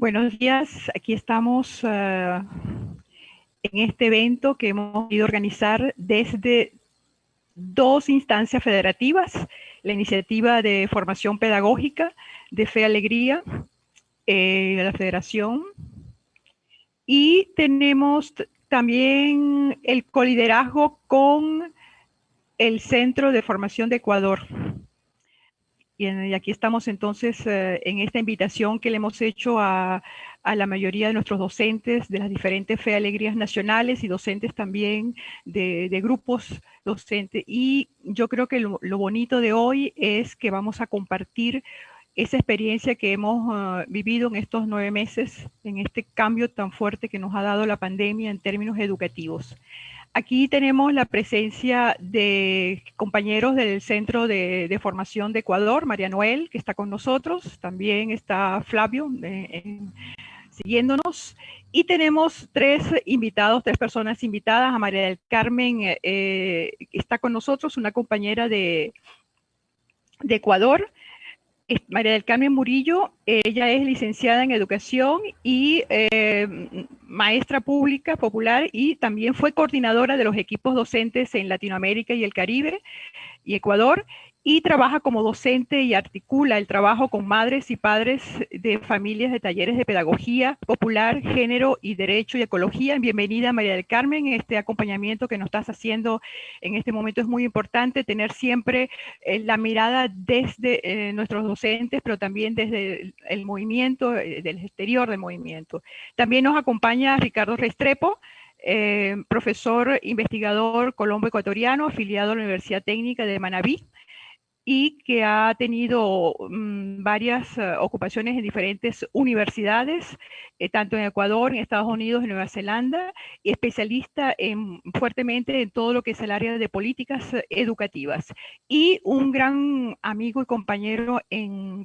Buenos días, aquí estamos en este evento que hemos ido a organizar desde dos instancias federativas, la iniciativa de formación pedagógica de Fe Alegría, la federación, y tenemos también el coliderazgo con el Centro de Formación de Ecuador. Y aquí estamos entonces en esta invitación que le hemos hecho a la mayoría de nuestros docentes de las diferentes Fe Alegrías nacionales y docentes también de grupos docentes. Y yo creo que lo bonito de hoy es que vamos a compartir esa experiencia que hemos vivido en estos 9 meses, en este cambio tan fuerte que nos ha dado la pandemia en términos educativos. Aquí tenemos la presencia de compañeros del Centro de Formación de Ecuador, María Noel, que está con nosotros. También está Flavio siguiéndonos. Y tenemos tres personas invitadas. A María del Carmen está con nosotros, una compañera de Ecuador. María del Carmen Murillo, ella es licenciada en educación y maestra pública popular, y también fue coordinadora de los equipos docentes en Latinoamérica y el Caribe y Ecuador, y trabaja como docente y articula el trabajo con madres y padres de familias de talleres de pedagogía popular, género y derecho y ecología. Bienvenida, María del Carmen. Este acompañamiento que nos estás haciendo en este momento es muy importante, tener siempre la mirada desde nuestros docentes, pero también desde el movimiento, del exterior del movimiento. También nos acompaña Ricardo Restrepo, profesor investigador colombo ecuatoriano, afiliado a la Universidad Técnica de Manabí, y que ha tenido varias ocupaciones en diferentes universidades, tanto en Ecuador, en Estados Unidos, en Nueva Zelanda, y especialista fuertemente en todo lo que es el área de políticas educativas. Y un gran amigo y compañero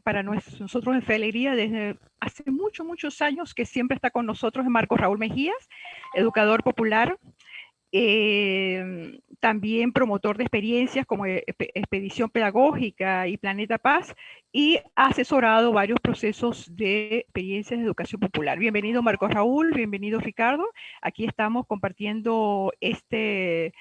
para nosotros en Fe Alegría desde hace muchos años, que siempre está con nosotros, es Marcos Raúl Mejías, educador popular, también promotor de experiencias como Expedición Pedagógica y Planeta Paz, y ha asesorado varios procesos de experiencias de educación popular. Bienvenido Marcos Raúl, bienvenido Ricardo. Aquí estamos compartiendo este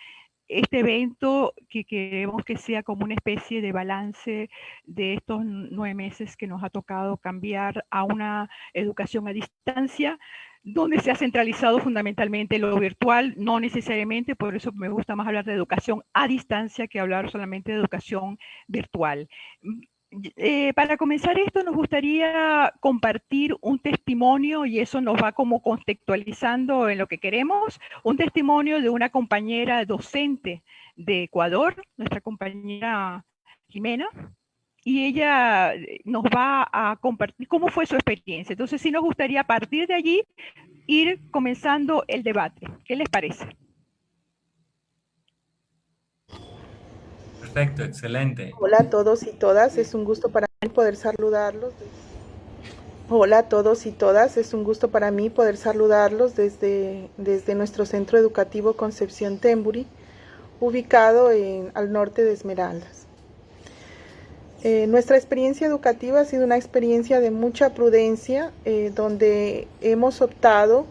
evento que queremos que sea como una especie de balance de estos 9 meses que nos ha tocado cambiar a una educación a distancia, donde se ha centralizado fundamentalmente lo virtual, no necesariamente, por eso me gusta más hablar de educación a distancia que hablar solamente de educación virtual. Para comenzar esto, nos gustaría compartir un testimonio, y eso nos va como contextualizando en lo que queremos, un testimonio de una compañera docente de Ecuador, nuestra compañera Jimena, y ella nos va a compartir cómo fue su experiencia. Entonces, sí nos gustaría a partir de allí ir comenzando el debate. ¿Qué les parece? Perfecto, excelente. Hola a todos y todas, es un gusto para mí poder saludarlos. Hola a todos y todas, es un gusto para mí poder saludarlos desde nuestro centro educativo Concepción Temburi, ubicado al norte de Esmeraldas. Nuestra experiencia educativa ha sido una experiencia de mucha prudencia, donde hemos optado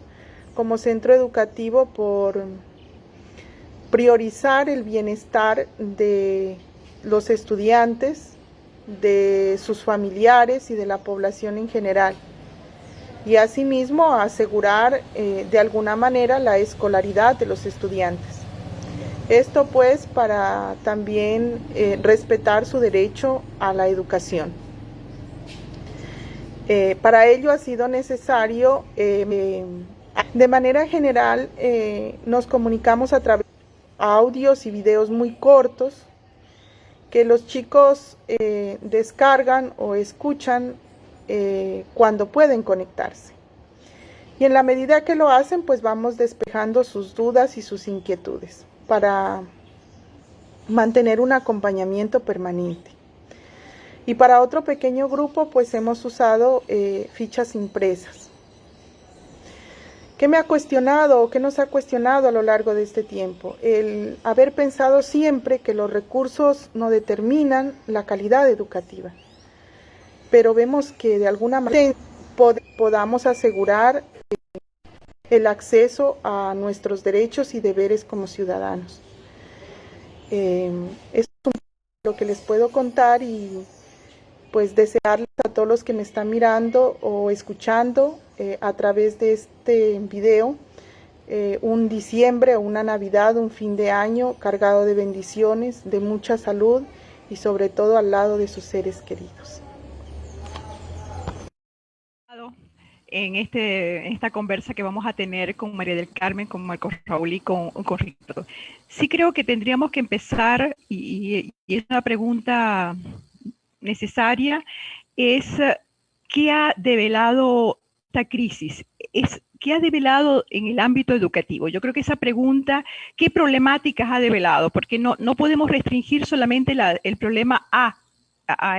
como centro educativo por priorizar el bienestar de los estudiantes, de sus familiares y de la población en general, y asimismo asegurar de alguna manera la escolaridad de los estudiantes. Esto pues para también respetar su derecho a la educación. Para ello ha sido necesario, de manera general, nos comunicamos a través de audios y videos muy cortos que los chicos descargan o escuchan cuando pueden conectarse. Y en la medida que lo hacen, pues vamos despejando sus dudas y sus inquietudes para mantener un acompañamiento permanente. Y para otro pequeño grupo, pues hemos usado fichas impresas. ¿Qué me ha cuestionado o qué nos ha cuestionado a lo largo de este tiempo? El haber pensado siempre que los recursos no determinan la calidad educativa. Pero vemos que de alguna manera podamos asegurar el acceso a nuestros derechos y deberes como ciudadanos. Eso es lo que les puedo contar y pues desearles a todos los que me están mirando o escuchando a través de este video un diciembre o una Navidad, un fin de año cargado de bendiciones, de mucha salud y sobre todo al lado de sus seres queridos. En esta conversa que vamos a tener con María del Carmen, con Marcos Raúl y con Ricardo. Sí creo que tendríamos que empezar, y es una pregunta necesaria, es ¿qué ha develado esta crisis? ¿Qué ha develado en el ámbito educativo? Yo creo que esa pregunta, ¿qué problemáticas ha develado? Porque no podemos restringir solamente el problema a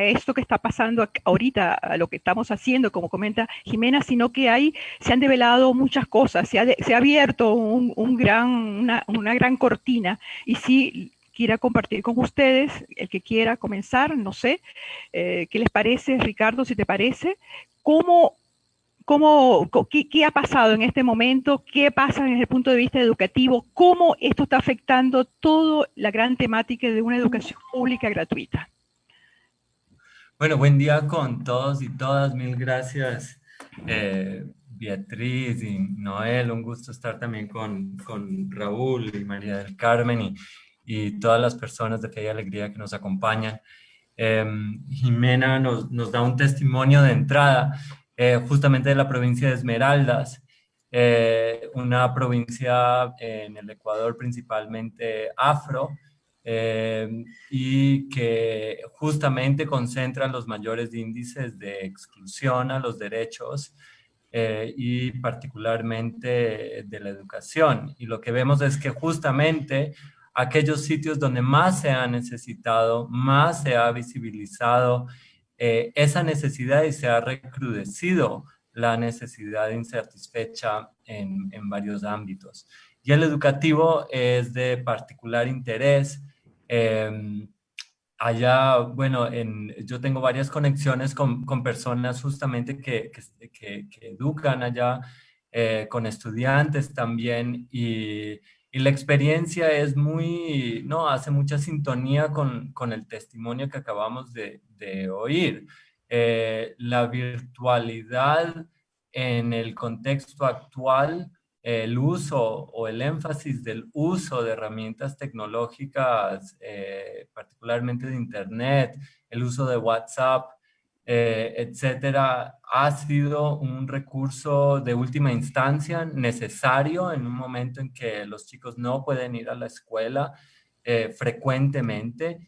esto que está pasando ahorita, a lo que estamos haciendo, como comenta Jimena, sino que se han develado muchas cosas, se ha abierto una gran cortina, y sí quiera compartir con ustedes, el que quiera comenzar, no sé, ¿qué les parece, Ricardo, si te parece? ¿Qué ha pasado en este momento? ¿Qué pasa desde el punto de vista educativo? ¿Cómo esto está afectando toda la gran temática de una educación pública gratuita? Bueno, buen día con todos y todas. Mil gracias, Beatriz y Noel. Un gusto estar también con Raúl y María del Carmen y todas las personas de Fe y Alegría que nos acompañan. Jimena nos da un testimonio de entrada justamente de la provincia de Esmeraldas, una provincia en el Ecuador principalmente afro, y que justamente concentra los mayores índices de exclusión a los derechos y particularmente de la educación. Y lo que vemos es que justamente aquellos sitios donde más se ha necesitado, más se ha visibilizado esa necesidad y se ha recrudecido la necesidad insatisfecha en varios ámbitos. Y el educativo es de particular interés. Allá, bueno, yo tengo varias conexiones con personas justamente que educan allá, con estudiantes también, y la experiencia es muy, no, hace mucha sintonía con el testimonio que acabamos de oír. La virtualidad en el contexto actual, el uso o el énfasis del uso de herramientas tecnológicas, particularmente de Internet, el uso de WhatsApp, etcétera, ha sido un recurso de última instancia necesario en un momento en que los chicos no pueden ir a la escuela frecuentemente,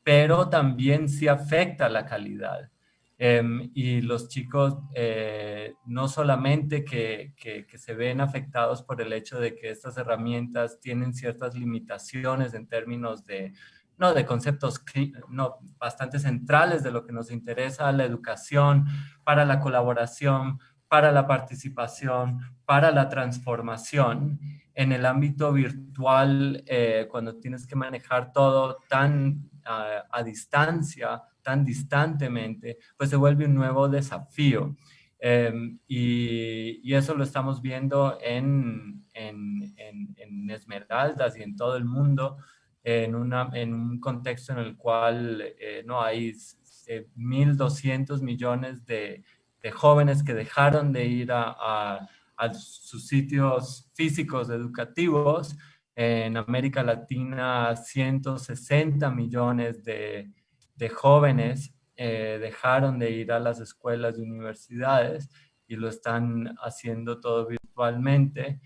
pero también sí afecta la calidad. Y los chicos no solamente que se ven afectados por el hecho de que estas herramientas tienen ciertas limitaciones en términos de conceptos bastante centrales de lo que nos interesa, la educación, para la colaboración, para la participación, para la transformación. En el ámbito virtual, cuando tienes que manejar todo tan a distancia, tan distantemente, pues se vuelve un nuevo desafío. Y eso lo estamos viendo en Esmeraldas y en todo el mundo, en un contexto en el cual no hay 1.200 millones de jóvenes que dejaron de ir a sus sitios físicos educativos. En América Latina, 160 millones de jóvenes dejaron de ir a las escuelas y universidades y lo están haciendo todo virtualmente.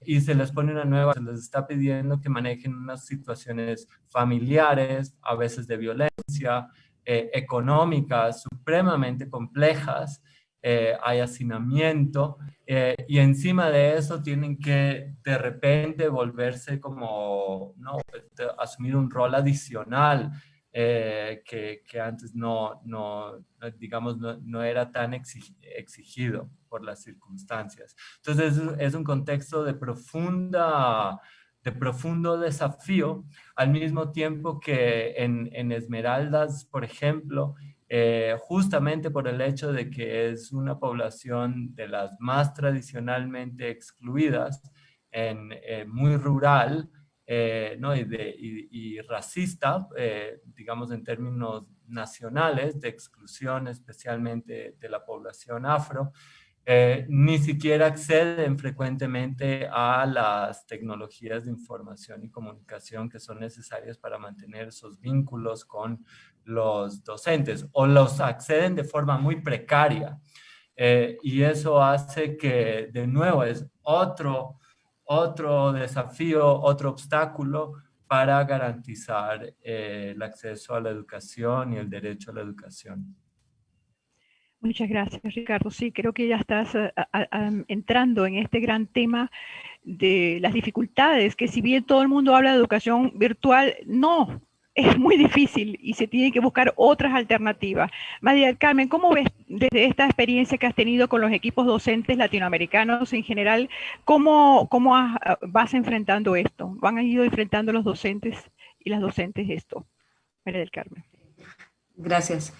Y se les pone se les está pidiendo que manejen unas situaciones familiares, a veces de violencia, económicas, supremamente complejas. Hay hacinamiento, y encima de eso tienen que de repente volverse como, ¿no?, asumir un rol adicional que antes digamos, no era tan exigido por las circunstancias. Entonces es un contexto de profundo desafío, al mismo tiempo que en Esmeraldas, por ejemplo, justamente por el hecho de que es una población de las más tradicionalmente excluidas, muy rural, ¿no? y racista, digamos en términos nacionales, de exclusión especialmente de la población afro. Ni siquiera acceden frecuentemente a las tecnologías de información y comunicación que son necesarias para mantener esos vínculos con los docentes, o los acceden de forma muy precaria. Y eso hace que, de nuevo, es otro desafío, otro obstáculo para garantizar el acceso a la educación y el derecho a la educación. Muchas gracias, Ricardo. Sí, creo que ya estás entrando en este gran tema de las dificultades, que si bien todo el mundo habla de educación virtual, no, es muy difícil y se tienen que buscar otras alternativas. María del Carmen, ¿cómo ves desde esta experiencia que has tenido con los equipos docentes latinoamericanos en general, cómo vas enfrentando esto? ¿Van a ido enfrentando los docentes y las docentes esto? María del Carmen. Gracias.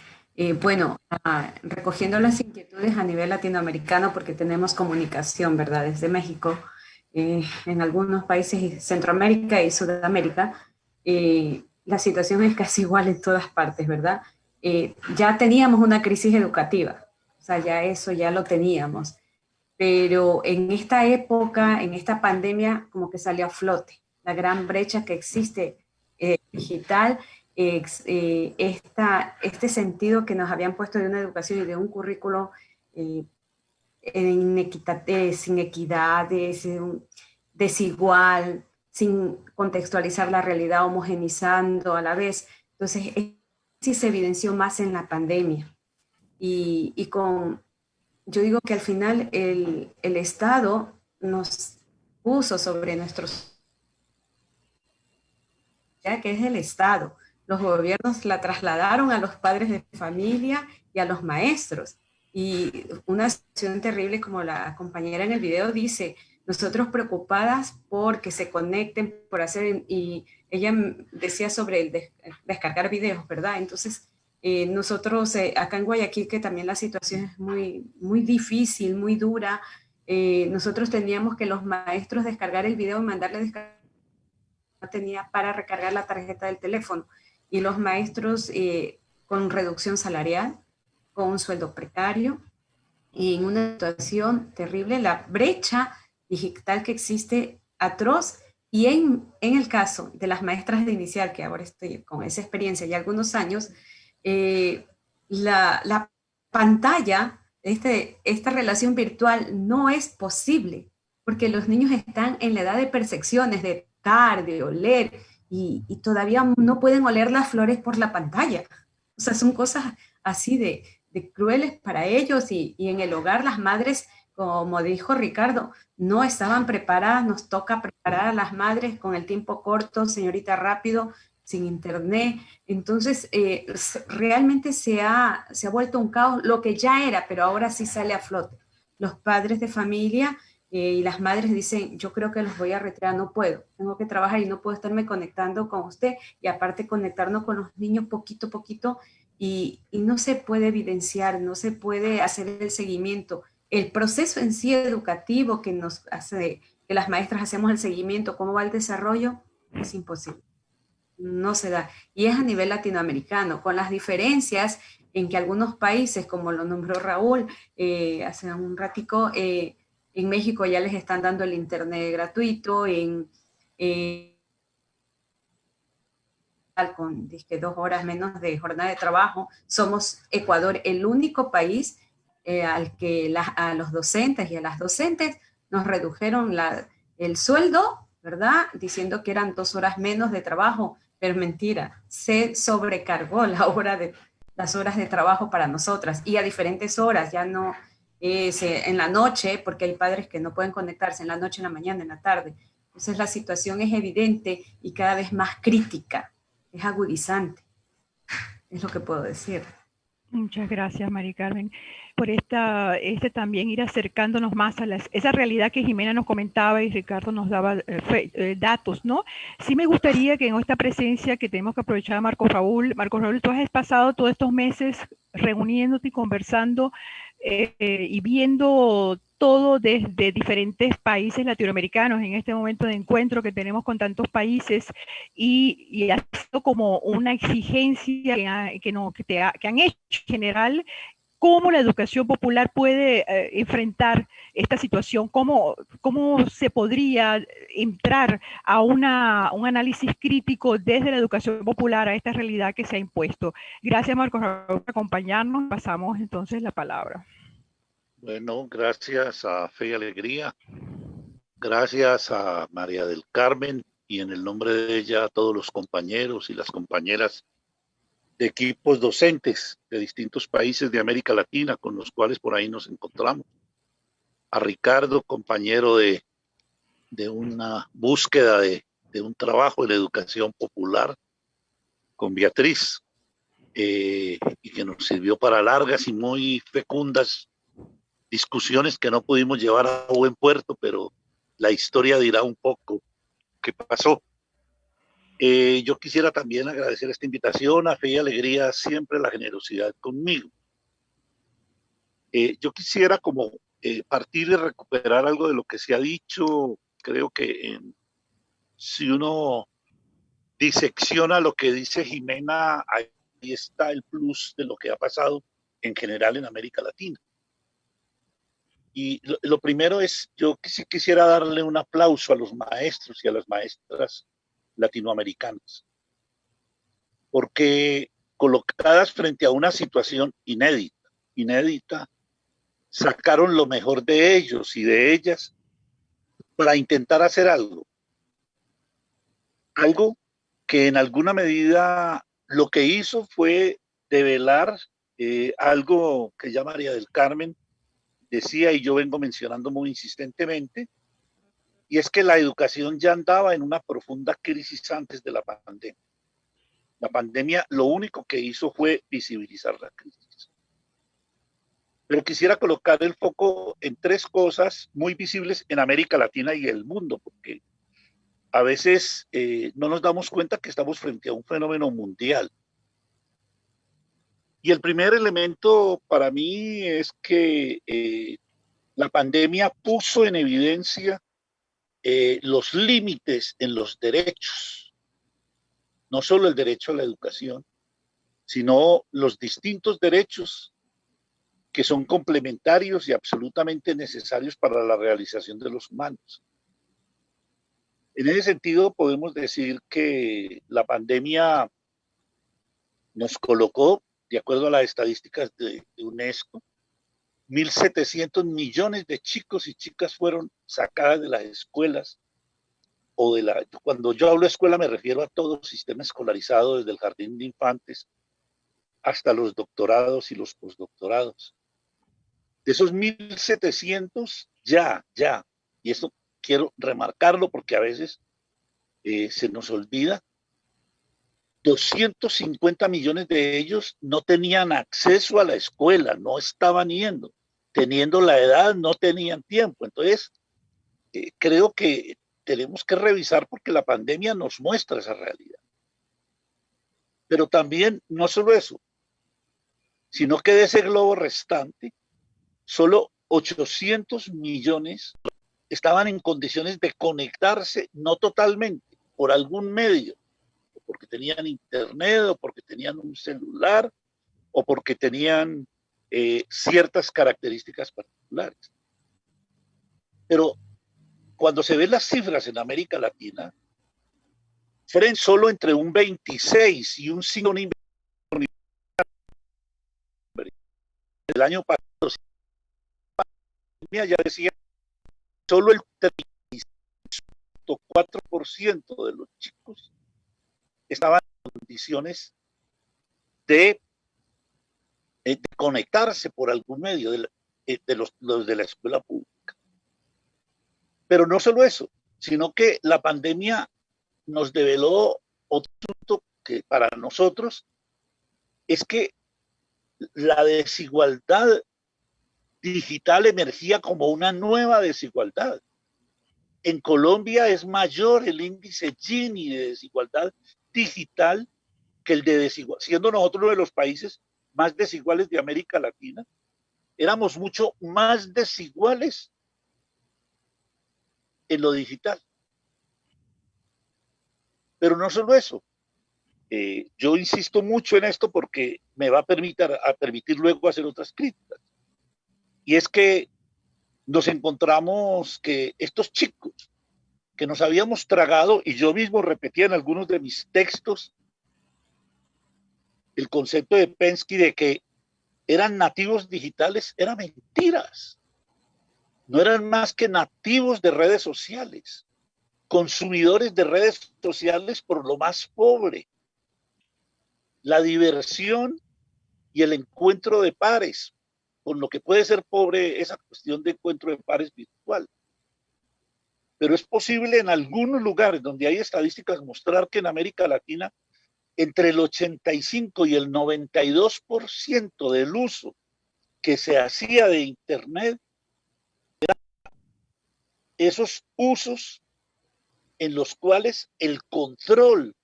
Bueno, recogiendo las inquietudes a nivel latinoamericano, porque tenemos comunicación, ¿verdad? Desde México, en algunos países de Centroamérica y Sudamérica, la situación es casi igual en todas partes, ¿verdad? Ya teníamos una crisis educativa, o sea, ya eso ya lo teníamos, pero en esta época, en esta pandemia, como que salió a flote la gran brecha que existe digital, este sentido que nos habían puesto de una educación y de un currículo sin equidades, desigual, sin contextualizar la realidad, homogenizando a la vez. Entonces, sí se evidenció más en la pandemia. Yo digo que al final el Estado nos puso sobre nuestros, ya que es el Estado. Los gobiernos la trasladaron a los padres de familia y a los maestros. Y una situación terrible, como la compañera en el video dice, nosotros preocupadas porque se conecten, por hacer, y ella decía sobre el descargar videos, ¿verdad? Entonces, nosotros acá en Guayaquil, que también la situación es muy, muy difícil, muy dura, nosotros teníamos que los maestros descargar el video y mandarle descargar, no tenía para recargar la tarjeta del teléfono, y los maestros con reducción salarial, con un sueldo precario, y en una situación terrible, la brecha digital que existe atroz. Y en el caso de las maestras de inicial, que ahora estoy con esa experiencia y algunos años, la pantalla, esta relación virtual no es posible, porque los niños están en la edad de percepciones, de tocar, de oler, y todavía no pueden oler las flores por la pantalla. O sea, son cosas así de crueles para ellos, y en el hogar las madres, como dijo Ricardo, no estaban preparadas. Nos toca preparar a las madres con el tiempo corto, señorita, rápido, sin internet. Entonces, realmente se ha vuelto un caos, lo que ya era, pero ahora sí sale a flote. Los padres de familia y las madres dicen, yo creo que los voy a retirar, no puedo, tengo que trabajar y no puedo estarme conectando con usted, y aparte conectarnos con los niños poquito a poquito, y no se puede evidenciar, no se puede hacer el seguimiento. El proceso en sí educativo que nos hace, que las maestras hacemos el seguimiento, cómo va el desarrollo, es imposible. No se da. Y es a nivel latinoamericano, con las diferencias en que algunos países, como lo nombró Raúl hace un ratico, en México ya les están dando el internet gratuito, con 2 horas menos de jornada de trabajo. Somos Ecuador el único país al que a los docentes y a las docentes nos redujeron el sueldo, ¿verdad? Diciendo que eran 2 horas menos de trabajo, pero mentira, se sobrecargó las horas de trabajo para nosotras, y a diferentes horas, ya no en la noche, porque hay padres que no pueden conectarse en la noche, en la mañana, en la tarde. Entonces la situación es evidente y cada vez más crítica, es agudizante, es lo que puedo decir. Muchas gracias, Mari Carmen, por también ir acercándonos más a esa realidad que Jimena nos comentaba y Ricardo nos daba datos, ¿no? Sí me gustaría que en esta presencia que tenemos que aprovechar a Marco Raúl, tú has pasado todos estos meses reuniéndote y conversando y viendo todo desde diferentes países latinoamericanos en este momento de encuentro que tenemos con tantos países y ha sido como una exigencia que han hecho en general, cómo la educación popular puede enfrentar esta situación, cómo se podría entrar a un análisis crítico desde la educación popular a esta realidad que se ha impuesto. Gracias, Marcos, por acompañarnos. Pasamos entonces la palabra. Bueno, gracias a Fe y Alegría, gracias a María del Carmen y en el nombre de ella a todos los compañeros y las compañeras de equipos docentes de distintos países de América Latina con los cuales por ahí nos encontramos. A Ricardo, compañero de una búsqueda de un trabajo en la educación popular con Beatriz, y que nos sirvió para largas y muy fecundas discusiones que no pudimos llevar a buen puerto, pero la historia dirá un poco qué pasó. Yo quisiera también agradecer esta invitación, a Fe y Alegría, siempre la generosidad conmigo. Yo quisiera como partir y recuperar algo de lo que se ha dicho. Creo que si uno disecciona lo que dice Jimena, ahí está el plus de lo que ha pasado en general en América Latina. Y lo primero es, yo sí quisiera darle un aplauso a los maestros y a las maestras latinoamericanas, porque colocadas frente a una situación inédita, sacaron lo mejor de ellos y de ellas para intentar hacer algo que en alguna medida lo que hizo fue develar algo que ya María del Carmen decía y yo vengo mencionando muy insistentemente, y es que la educación ya andaba en una profunda crisis antes de la pandemia. La pandemia lo único que hizo fue visibilizar la crisis. Pero quisiera colocar el foco en tres cosas muy visibles en América Latina y el mundo, porque a veces no nos damos cuenta que estamos frente a un fenómeno mundial. Y el primer elemento para mí es que la pandemia puso en evidencia los límites en los derechos, no solo el derecho a la educación, sino los distintos derechos que son complementarios y absolutamente necesarios para la realización de los humanos. En ese sentido, podemos decir que la pandemia nos colocó, de acuerdo a las estadísticas de UNESCO, 1.700 millones de chicos y chicas fueron sacadas de las escuelas cuando yo hablo de escuela me refiero a todo sistema escolarizado desde el jardín de infantes hasta los doctorados y los postdoctorados. De esos 1.700 ya, y esto quiero remarcarlo porque a veces se nos olvida, 250 millones de ellos no tenían acceso a la escuela, no estaban yendo, teniendo la edad, no tenían tiempo. Entonces, creo que tenemos que revisar porque la pandemia nos muestra esa realidad. Pero también, no solo eso, sino que de ese globo restante, solo 800 millones estaban en condiciones de conectarse, no totalmente, por algún medio, porque tenían internet o porque tenían un celular o porque tenían ciertas características particulares. Pero cuando se ven las cifras en América Latina, fueron solo entre un 26 y un 5 el año pasado. Ya decía, solo el 3.4% de los chicos estaban en condiciones de conectarse por algún medio de los de la escuela pública. Pero no solo eso, sino que la pandemia nos develó otro punto que para nosotros es que la desigualdad digital emergía como una nueva desigualdad. En Colombia es mayor el índice Gini de desigualdad digital que el de desigualdad, siendo nosotros uno de los países más desiguales de América Latina, éramos mucho más desiguales en lo digital. Pero no solo eso, yo insisto mucho en esto porque me va a permitir luego hacer otras críticas. Y es que nos encontramos que estos chicos que nos habíamos tragado, y yo mismo repetía en algunos de mis textos el concepto de Pensky de que eran nativos digitales, eran mentiras. No eran más que nativos de redes sociales, consumidores de redes sociales por lo más pobre. La diversión y el encuentro de pares, con lo que puede ser pobre esa cuestión de encuentro de pares virtual. Pero es posible en algunos lugares donde hay estadísticas mostrar que en América Latina entre el 85 y el 92% del uso que se hacía de Internet eran esos usos en los cuales el control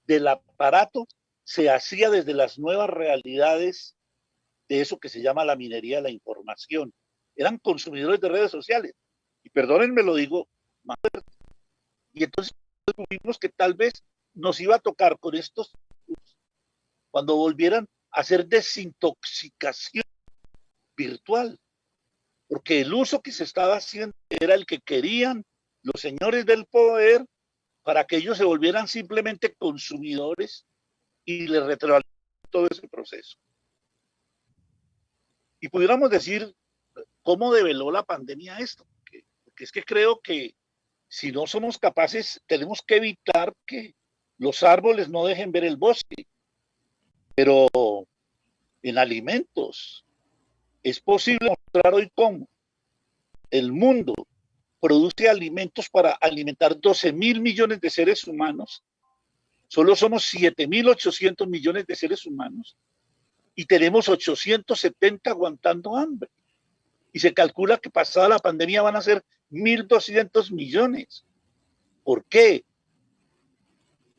del aparato se hacía desde las nuevas realidades de eso que se llama la minería de la información. Eran consumidores de redes sociales. Y perdónenme, lo digo más fuerte. Y entonces descubrimos que tal vez nos iba a tocar con estos, cuando volvieran a hacer desintoxicación virtual. Porque el uso que se estaba haciendo era el que querían los señores del poder para que ellos se volvieran simplemente consumidores y le retroalimentaran todo ese proceso. Y pudiéramos decir cómo develó la pandemia esto, porque es que creo que si no somos capaces, tenemos que evitar que los árboles no dejen ver el bosque, pero en alimentos es posible mostrar hoy cómo el mundo produce alimentos para alimentar 12.000 millones de seres humanos, solo somos 7.800 millones de seres humanos y tenemos 870 aguantando hambre. Y se calcula que pasada la pandemia van a ser 1.200 millones. ¿Por qué?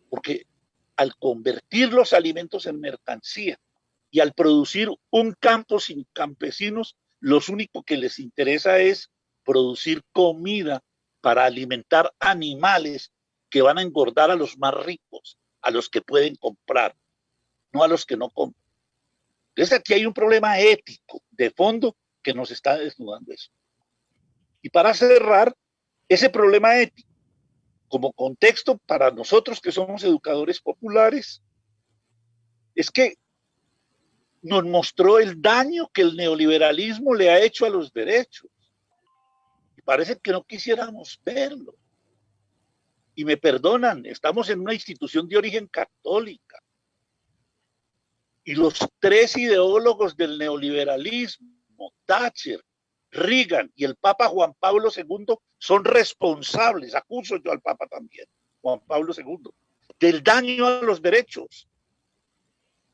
Porque al convertir los alimentos en mercancía y al producir un campo sin campesinos, lo único que les interesa es producir comida para alimentar animales que van a engordar a los más ricos, a los que pueden comprar, no a los que no compran. Entonces aquí hay un problema ético de fondo que nos está desnudando eso. Y para cerrar, ese problema ético, como contexto para nosotros que somos educadores populares, es que nos mostró el daño que el neoliberalismo le ha hecho a los derechos. Y parece que no quisiéramos verlo. Y me perdonan, estamos en una institución de origen católica. Y los tres ideólogos del neoliberalismo, Thatcher, Reagan y el Papa Juan Pablo II, son responsables, acuso yo al Papa también, Juan Pablo II, del daño a los derechos.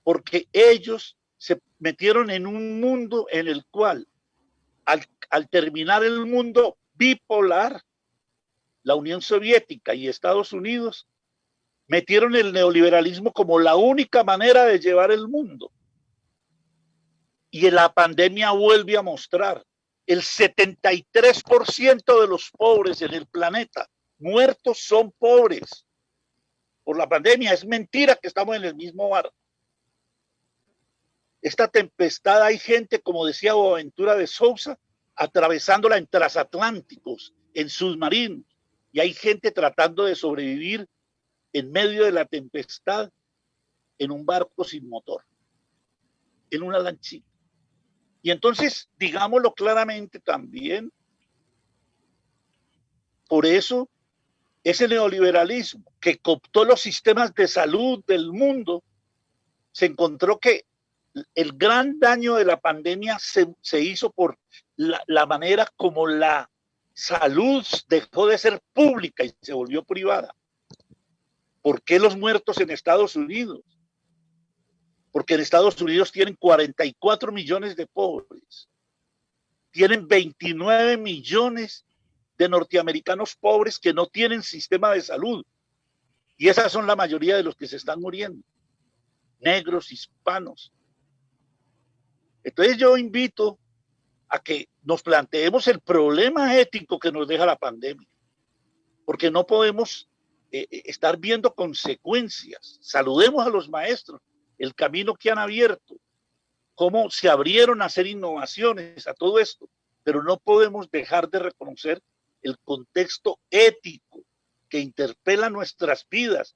Porque ellos se metieron en un mundo en el cual, al terminar el mundo bipolar, la Unión Soviética y Estados Unidos metieron el neoliberalismo como la única manera de llevar el mundo. Y en la pandemia vuelve a mostrar el 73% de los pobres en el planeta muertos son pobres por la pandemia. Es mentira que estamos en el mismo barco. Esta tempestad hay gente, como decía Boaventura de Sousa, atravesándola en transatlánticos, en submarinos. Y hay gente tratando de sobrevivir en medio de la tempestad en un barco sin motor, en una lanchita. Y entonces, digámoslo claramente también, por eso ese neoliberalismo que cooptó los sistemas de salud del mundo, se encontró que el gran daño de la pandemia se hizo por la manera como la salud dejó de ser pública y se volvió privada. ¿Por qué los muertos en Estados Unidos? porque en Estados Unidos tienen 44 millones de pobres, tienen 29 millones de norteamericanos pobres que no tienen sistema de salud, y esas son la mayoría de los que se están muriendo, negros, hispanos. Entonces yo invito a que nos planteemos el problema ético que nos deja la pandemia, porque no podemos estar viendo consecuencias. Saludemos a los maestros, el camino que han abierto, cómo se abrieron a hacer innovaciones a todo esto, pero no podemos dejar de reconocer el contexto ético que interpela nuestras vidas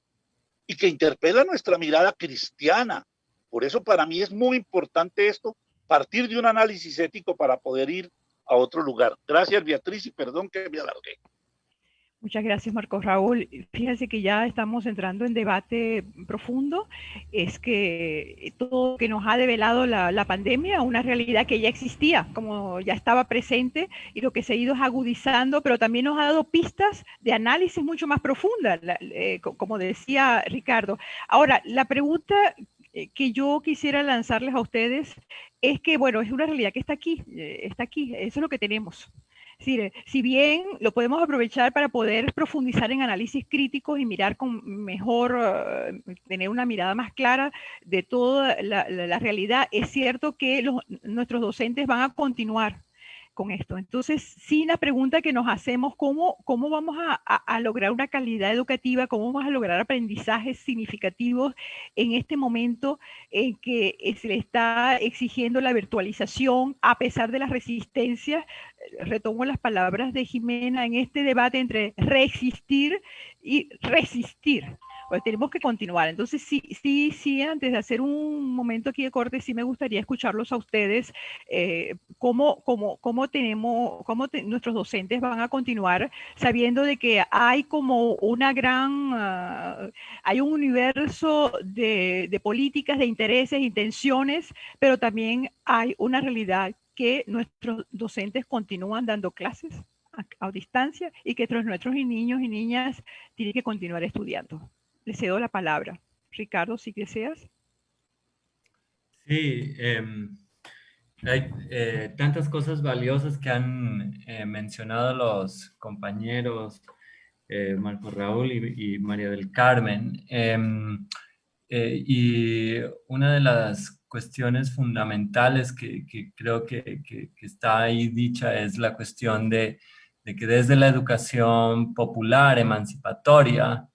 y que interpela nuestra mirada cristiana. Por eso para mí es muy importante esto, partir de un análisis ético para poder ir a otro lugar. Gracias, Beatriz, y perdón que me alargué. Muchas gracias, Marcos Raúl. Fíjense que ya estamos entrando en debate profundo. Es que todo lo que nos ha develado la pandemia, una realidad que ya existía, como ya estaba presente, y lo que se ha ido es agudizando, pero también nos ha dado pistas de análisis mucho más profundas, como decía Ricardo. Ahora, la pregunta que yo quisiera lanzarles a ustedes es que, bueno, es una realidad que está aquí, eso es lo que tenemos. Es decir, si bien lo podemos aprovechar para poder profundizar en análisis críticos y mirar con mejor, tener una mirada más clara de toda la realidad, es cierto que nuestros docentes van a continuar con esto. Entonces, sí, la pregunta que nos hacemos, ¿cómo vamos a lograr una calidad educativa? ¿Cómo vamos a lograr aprendizajes significativos en este momento en que se le está exigiendo la virtualización a pesar de las resistencias? Retomo las palabras de Jimena en este debate entre reexistir y resistir. Pues tenemos que continuar. Entonces, sí, antes de hacer un momento aquí de corte, sí me gustaría escucharlos a ustedes, cómo nuestros docentes van a continuar sabiendo de que hay como una gran, hay un universo de políticas, de intereses, intenciones, pero también hay una realidad que nuestros docentes continúan dando clases a distancia y que nuestros niños y niñas tienen que continuar estudiando. Le cedo la palabra. Ricardo, si deseas. Sí, hay tantas cosas valiosas que han mencionado los compañeros Marco Raúl y María del Carmen. Y una de las cuestiones fundamentales que creo que está ahí dicha es la cuestión de que desde la educación popular, emancipatoria,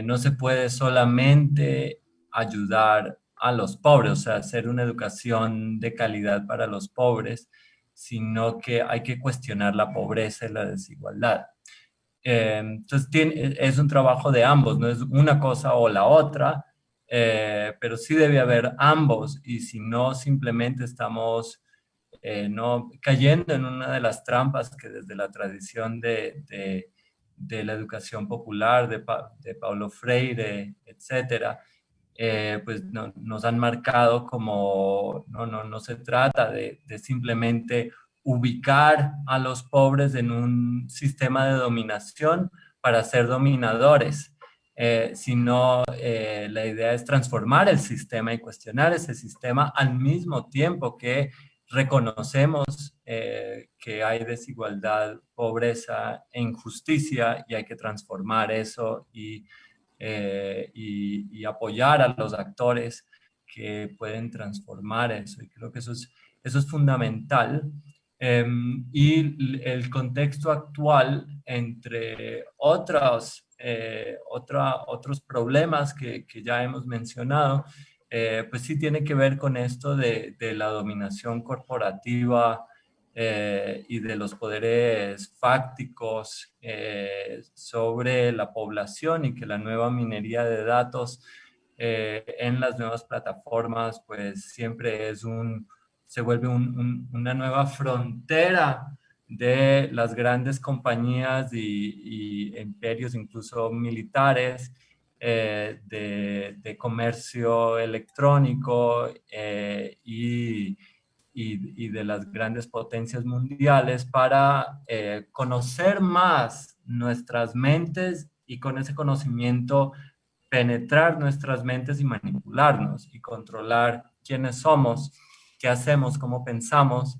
no se puede solamente ayudar a los pobres, o sea, hacer una educación de calidad para los pobres, sino que hay que cuestionar la pobreza y la desigualdad. Entonces, es un trabajo de ambos, no es una cosa o la otra, pero sí debe haber ambos, y si no, simplemente estamos no cayendo en una de las trampas que desde la tradición de la educación popular, de Paulo Freire, etcétera, pues nos han marcado como no se trata de simplemente ubicar a los pobres en un sistema de dominación para ser dominadores, sino la idea es transformar el sistema y cuestionar ese sistema al mismo tiempo que reconocemos que hay desigualdad, pobreza e injusticia, y hay que transformar eso y apoyar a los actores que pueden transformar eso. Y creo que eso es fundamental. Y el contexto actual, entre otros problemas que ya hemos mencionado, pues sí tiene que ver con esto de la dominación corporativa y de los poderes fácticos sobre la población, y que la nueva minería de datos en las nuevas plataformas pues siempre se vuelve una nueva frontera de las grandes compañías y imperios, incluso militares, de comercio electrónico y de las grandes potencias mundiales para conocer más nuestras mentes, y con ese conocimiento penetrar nuestras mentes y manipularnos y controlar quiénes somos, qué hacemos, cómo pensamos,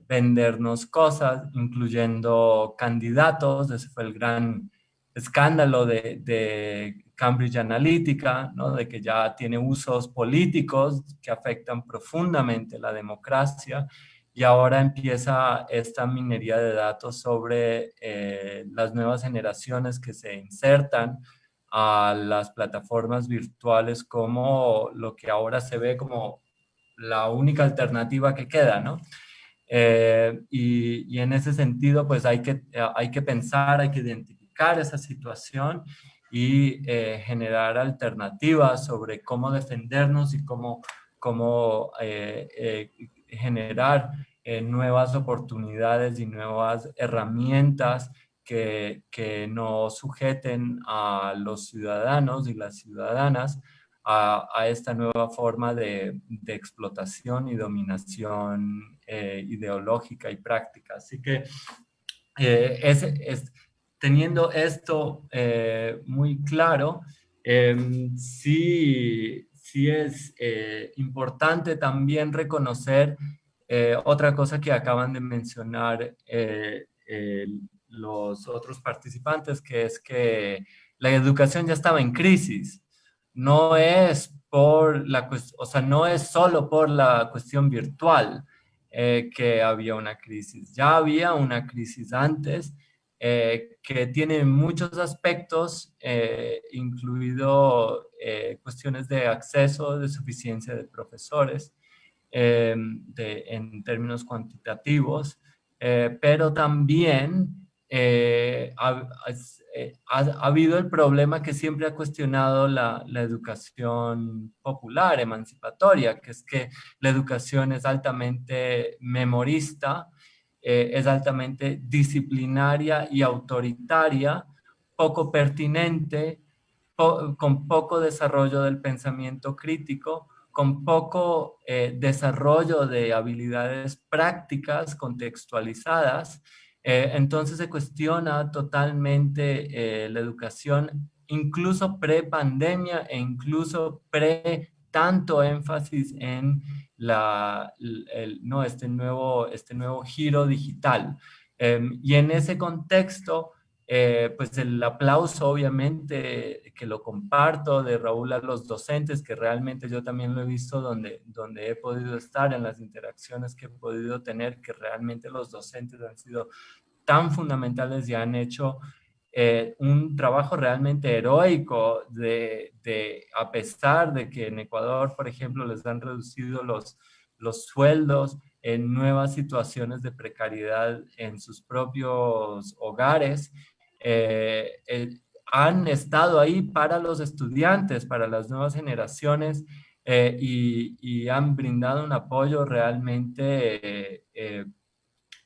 vendernos cosas, incluyendo candidatos. Ese fue el gran escándalo de Cambridge Analytica, ¿no? De que ya tiene usos políticos que afectan profundamente la democracia. Y ahora empieza esta minería de datos sobre las nuevas generaciones que se insertan a las plataformas virtuales como lo que ahora se ve como la única alternativa que queda, ¿no? Y en ese sentido, pues hay que pensar, hay que identificar esa situación y generar alternativas sobre cómo defendernos y cómo generar nuevas oportunidades y nuevas herramientas que no sujeten a los ciudadanos y las ciudadanas a esta nueva forma de explotación y dominación ideológica y práctica. Así que teniendo esto muy claro, sí es importante también reconocer otra cosa que acaban de mencionar los otros participantes, que es que la educación ya estaba en crisis. No es no es solo por la cuestión virtual que había una crisis. Ya había una crisis antes que tiene muchos aspectos, incluido cuestiones de acceso, de suficiencia de profesores, en términos cuantitativos, pero también ha habido el problema que siempre ha cuestionado la educación popular, emancipatoria, que es que la educación es altamente memorista, es altamente disciplinaria y autoritaria, poco pertinente, con poco desarrollo del pensamiento crítico, con poco desarrollo de habilidades prácticas contextualizadas. Entonces se cuestiona totalmente la educación, incluso pre-pandemia e incluso tanto énfasis en este nuevo giro digital. Y en ese contexto, pues el aplauso obviamente que lo comparto de Raúl a los docentes, que realmente yo también lo he visto donde he podido estar, en las interacciones que he podido tener, que realmente los docentes han sido tan fundamentales y han hecho un trabajo realmente heroico a pesar de que en Ecuador, por ejemplo, les han reducido los sueldos en nuevas situaciones de precariedad en sus propios hogares. Han estado ahí para los estudiantes, para las nuevas generaciones, y han brindado un apoyo realmente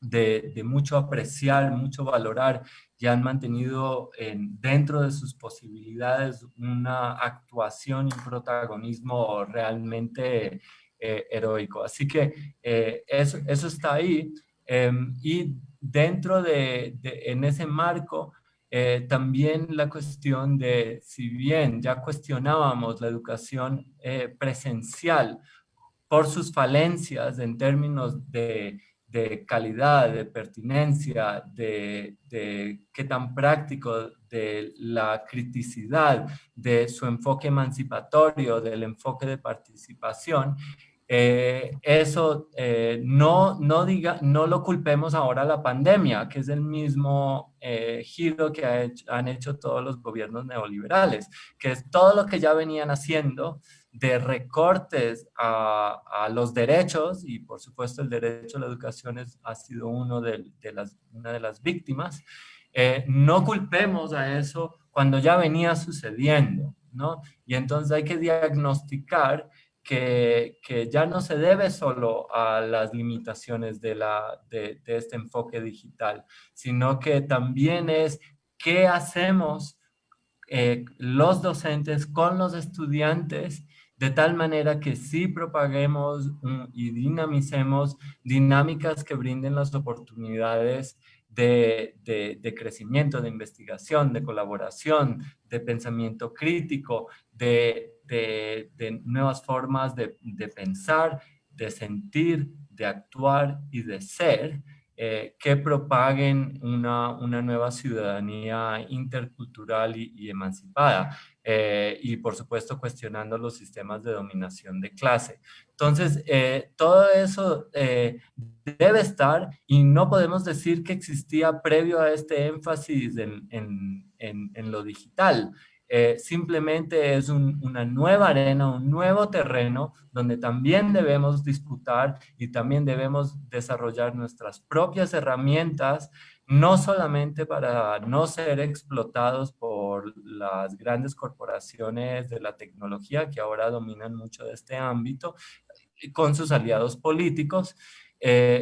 de mucho apreciar, mucho valorar, y han mantenido dentro de sus posibilidades una actuación y un protagonismo realmente heroico. Así que eso está ahí. Y dentro en ese marco, también la cuestión de, si bien ya cuestionábamos la educación presencial por sus falencias en términos de calidad, de pertinencia, de qué tan práctico, de la criticidad, de su enfoque emancipatorio, del enfoque de participación. Eso no lo culpemos ahora a la pandemia, que es el mismo giro que han hecho todos los gobiernos neoliberales, que es todo lo que ya venían haciendo de recortes a los derechos, y por supuesto el derecho a la educación ha sido una de las víctimas. No culpemos a eso cuando ya venía sucediendo, ¿no? Y entonces hay que diagnosticar que ya no se debe solo a las limitaciones de este enfoque digital, sino que también es qué hacemos los docentes con los estudiantes, de tal manera que sí propaguemos y dinamicemos dinámicas que brinden las oportunidades de crecimiento, de investigación, de colaboración, de pensamiento crítico, de nuevas formas de pensar, de sentir, de actuar y de ser, que propaguen una nueva ciudadanía intercultural y emancipada. Y por supuesto cuestionando los sistemas de dominación de clase. Entonces, todo eso debe estar, y no podemos decir que existía previo a este énfasis en lo digital. Simplemente es una nueva arena, un nuevo terreno donde también debemos disputar y también debemos desarrollar nuestras propias herramientas, no solamente para no ser explotados por las grandes corporaciones de la tecnología que ahora dominan mucho de este ámbito, con sus aliados políticos,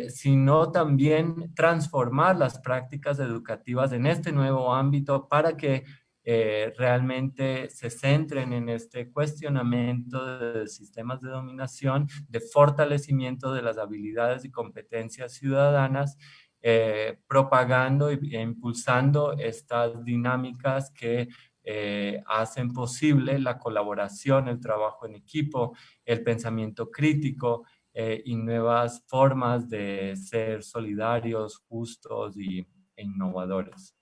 sino también transformar las prácticas educativas en este nuevo ámbito para que realmente se centren en este cuestionamiento de sistemas de dominación, de fortalecimiento de las habilidades y competencias ciudadanas, propagando e impulsando estas dinámicas que hacen posible la colaboración, el trabajo en equipo, el pensamiento crítico y nuevas formas de ser solidarios, justos e innovadores.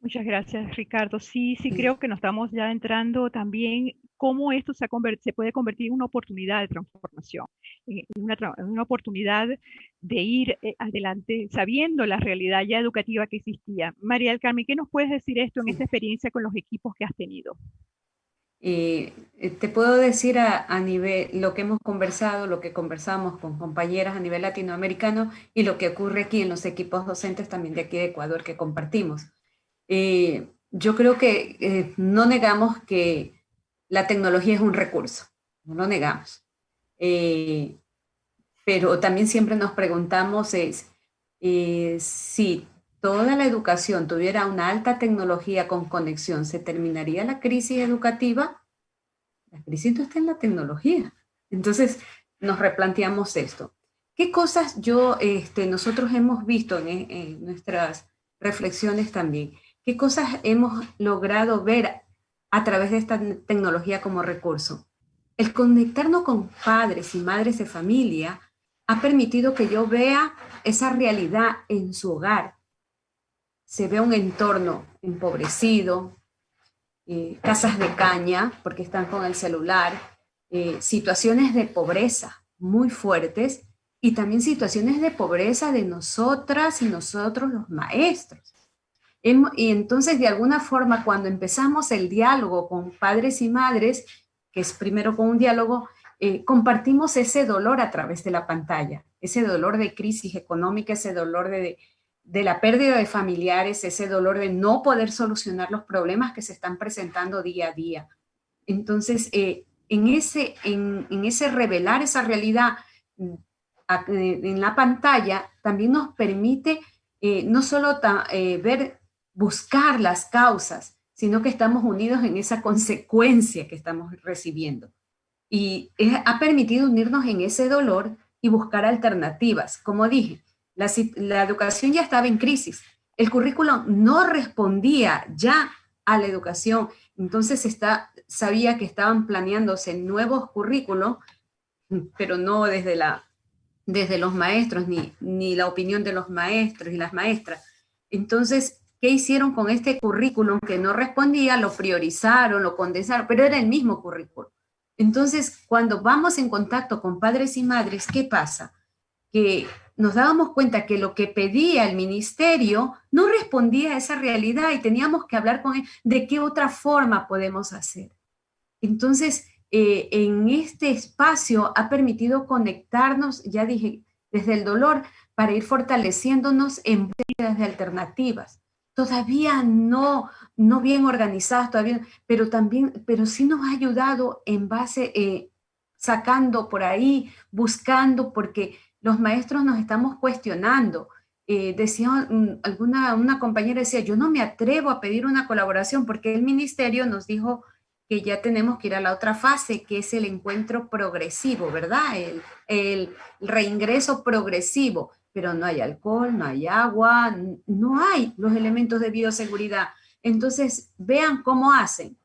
Muchas gracias, Ricardo. Sí, creo que nos estamos ya entrando también cómo esto se puede convertir en una oportunidad de transformación, en una oportunidad de ir adelante sabiendo la realidad ya educativa que existía. María del Carmen, ¿qué nos puedes decir esto en esta experiencia con los equipos que has tenido? Te puedo decir a nivel, lo que hemos conversado, lo que conversamos con compañeras a nivel latinoamericano y lo que ocurre aquí en los equipos docentes también de aquí de Ecuador que compartimos. Yo creo que no negamos que la tecnología es un recurso, no lo negamos. Pero también siempre nos preguntamos si toda la educación tuviera una alta tecnología con conexión, ¿se terminaría la crisis educativa? La crisis no está en la tecnología. Entonces nos replanteamos esto. ¿Qué cosas nosotros hemos visto en nuestras reflexiones también? ¿Qué cosas hemos logrado ver a través de esta tecnología como recurso? El conectarnos con padres y madres de familia ha permitido que yo vea esa realidad en su hogar. Se ve un entorno empobrecido, casas de caña, porque están con el celular, situaciones de pobreza muy fuertes y también situaciones de pobreza de nosotras y nosotros los maestros. Y entonces, de alguna forma, cuando empezamos el diálogo con padres y madres, que es primero con un diálogo, compartimos ese dolor a través de la pantalla, ese dolor de crisis económica, ese dolor de la pérdida de familiares, ese dolor de no poder solucionar los problemas que se están presentando día a día. Entonces, en ese revelar esa realidad en la pantalla, también nos permite no solo buscar las causas, sino que estamos unidos en esa consecuencia que estamos recibiendo. Y ha permitido unirnos en ese dolor y buscar alternativas. Como dije, la educación ya estaba en crisis. El currículum no respondía ya a la educación. Entonces sabía que estaban planeándose nuevos currículos, pero no desde los maestros, ni la opinión de los maestros y las maestras. Entonces, ¿qué hicieron con este currículum que no respondía? Lo priorizaron, lo condensaron, pero era el mismo currículum. Entonces, cuando vamos en contacto con padres y madres, ¿qué pasa? Que nos dábamos cuenta que lo que pedía el ministerio no respondía a esa realidad y teníamos que hablar con él de qué otra forma podemos hacer. Entonces, en este espacio ha permitido conectarnos, ya dije, desde el dolor para ir fortaleciéndonos en búsquedas de alternativas. Todavía no bien organizadas, pero sí nos ha ayudado en base, sacando por ahí, buscando, porque los maestros nos estamos cuestionando. Decía una compañera decía, yo no me atrevo a pedir una colaboración porque el ministerio nos dijo que ya tenemos que ir a la otra fase, que es el encuentro progresivo, ¿verdad? El reingreso progresivo. pero no hay alcohol, no hay agua, no hay los elementos de bioseguridad. Entonces, vean cómo hacen.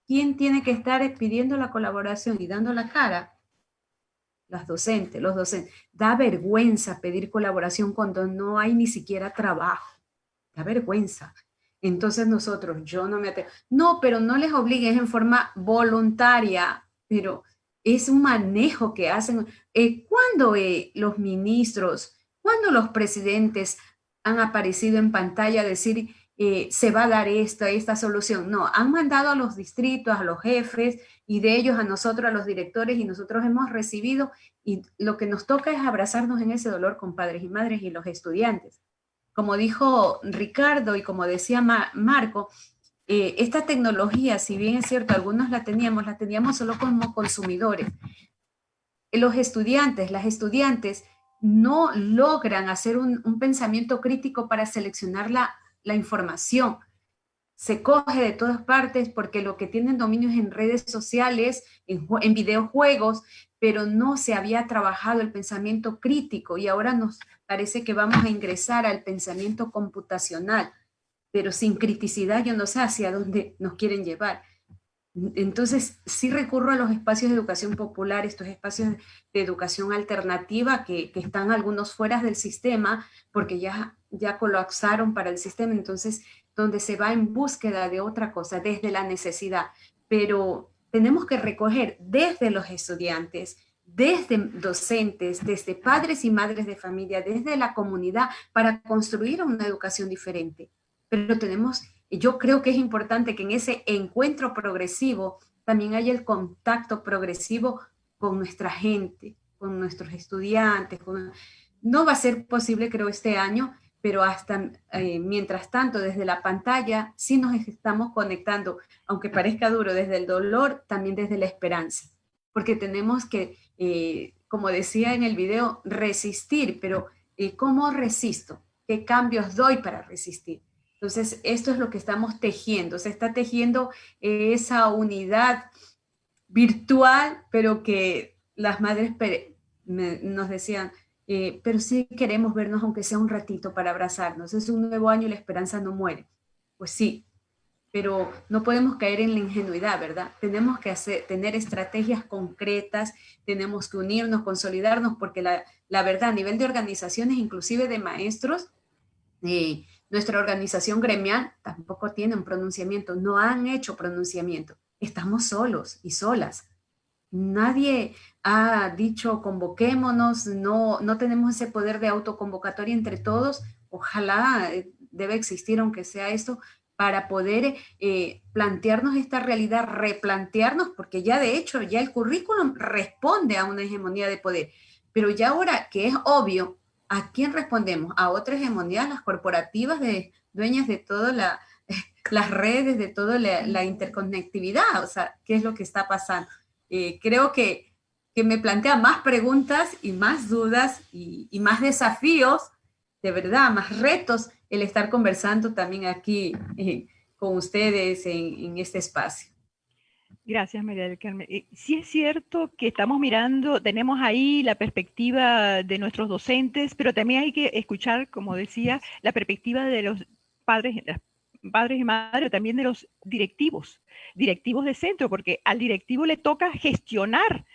¿Quién tiene que estar pidiendo la colaboración y dando la cara? Las docentes, los docentes. Da vergüenza pedir colaboración cuando no hay ni siquiera trabajo. Da vergüenza. Entonces nosotros, yo no me atrevo. No, pero no les obligues en forma voluntaria, pero es un manejo que hacen. Cuando los ministros, cuando los presidentes han aparecido en pantalla a decir se va a dar esta solución. No, han mandado a los distritos, a los jefes y de ellos a nosotros, a los directores, y nosotros hemos recibido, y lo que nos toca es abrazarnos en ese dolor con padres y madres y los estudiantes. Como dijo Ricardo y como decía Marco, esta tecnología, si bien es cierto, algunos la teníamos solo como consumidores. Los estudiantes, las estudiantes no logran hacer un pensamiento crítico para seleccionar la información. Se coge de todas partes porque lo que tienen dominio es en redes sociales, en videojuegos, pero no se había trabajado el pensamiento crítico y ahora nos parece que vamos a ingresar al pensamiento computacional, pero sin criticidad yo no sé hacia dónde nos quieren llevar. Entonces, sí recurro a los espacios de educación popular, estos espacios de educación alternativa que están algunos fuera del sistema porque ya colapsaron para el sistema, entonces donde se va en búsqueda de otra cosa, desde la necesidad. Pero tenemos que recoger desde los estudiantes, desde docentes, desde padres y madres de familia, desde la comunidad, para construir una educación diferente. Pero yo creo que es importante que en ese encuentro progresivo también haya el contacto progresivo con nuestra gente, con nuestros estudiantes. No va a ser posible, creo, este año, pero hasta mientras tanto, desde la pantalla, sí nos estamos conectando, aunque parezca duro, desde el dolor, también desde la esperanza. Porque tenemos que, como decía en el video, resistir, pero ¿cómo resisto? ¿Qué cambios doy para resistir? Entonces, esto es lo que estamos tejiendo. Se está tejiendo esa unidad virtual, pero que las madres nos decían, pero sí queremos vernos aunque sea un ratito para abrazarnos. Es un nuevo año y la esperanza no muere. Pues sí, pero no podemos caer en la ingenuidad, ¿verdad? Tenemos que tener estrategias concretas, tenemos que unirnos, consolidarnos, porque la verdad, a nivel de organizaciones, inclusive de maestros, nuestra organización gremial tampoco tiene un pronunciamiento, no han hecho pronunciamiento. Estamos solos y solas. Nadie ha dicho convoquémonos, no tenemos ese poder de autoconvocatoria entre todos. Ojalá debe existir, aunque sea esto, para poder plantearnos esta realidad, replantearnos, porque ya de hecho ya el currículum responde a una hegemonía de poder. Pero ya ahora que es obvio, ¿a quién respondemos? A otra hegemonía, las corporativas dueñas de todas las redes, de toda la interconectividad. O sea, ¿qué es lo que está pasando? Creo que me plantea más preguntas y más dudas y más desafíos, de verdad, más retos, el estar conversando también aquí con ustedes en este espacio. Gracias, María del Carmen. Sí es cierto que estamos mirando, tenemos ahí la perspectiva de nuestros docentes, pero también hay que escuchar, como decía, la perspectiva de los padres y madres, también de los directivos de centro, porque al directivo le toca gestionar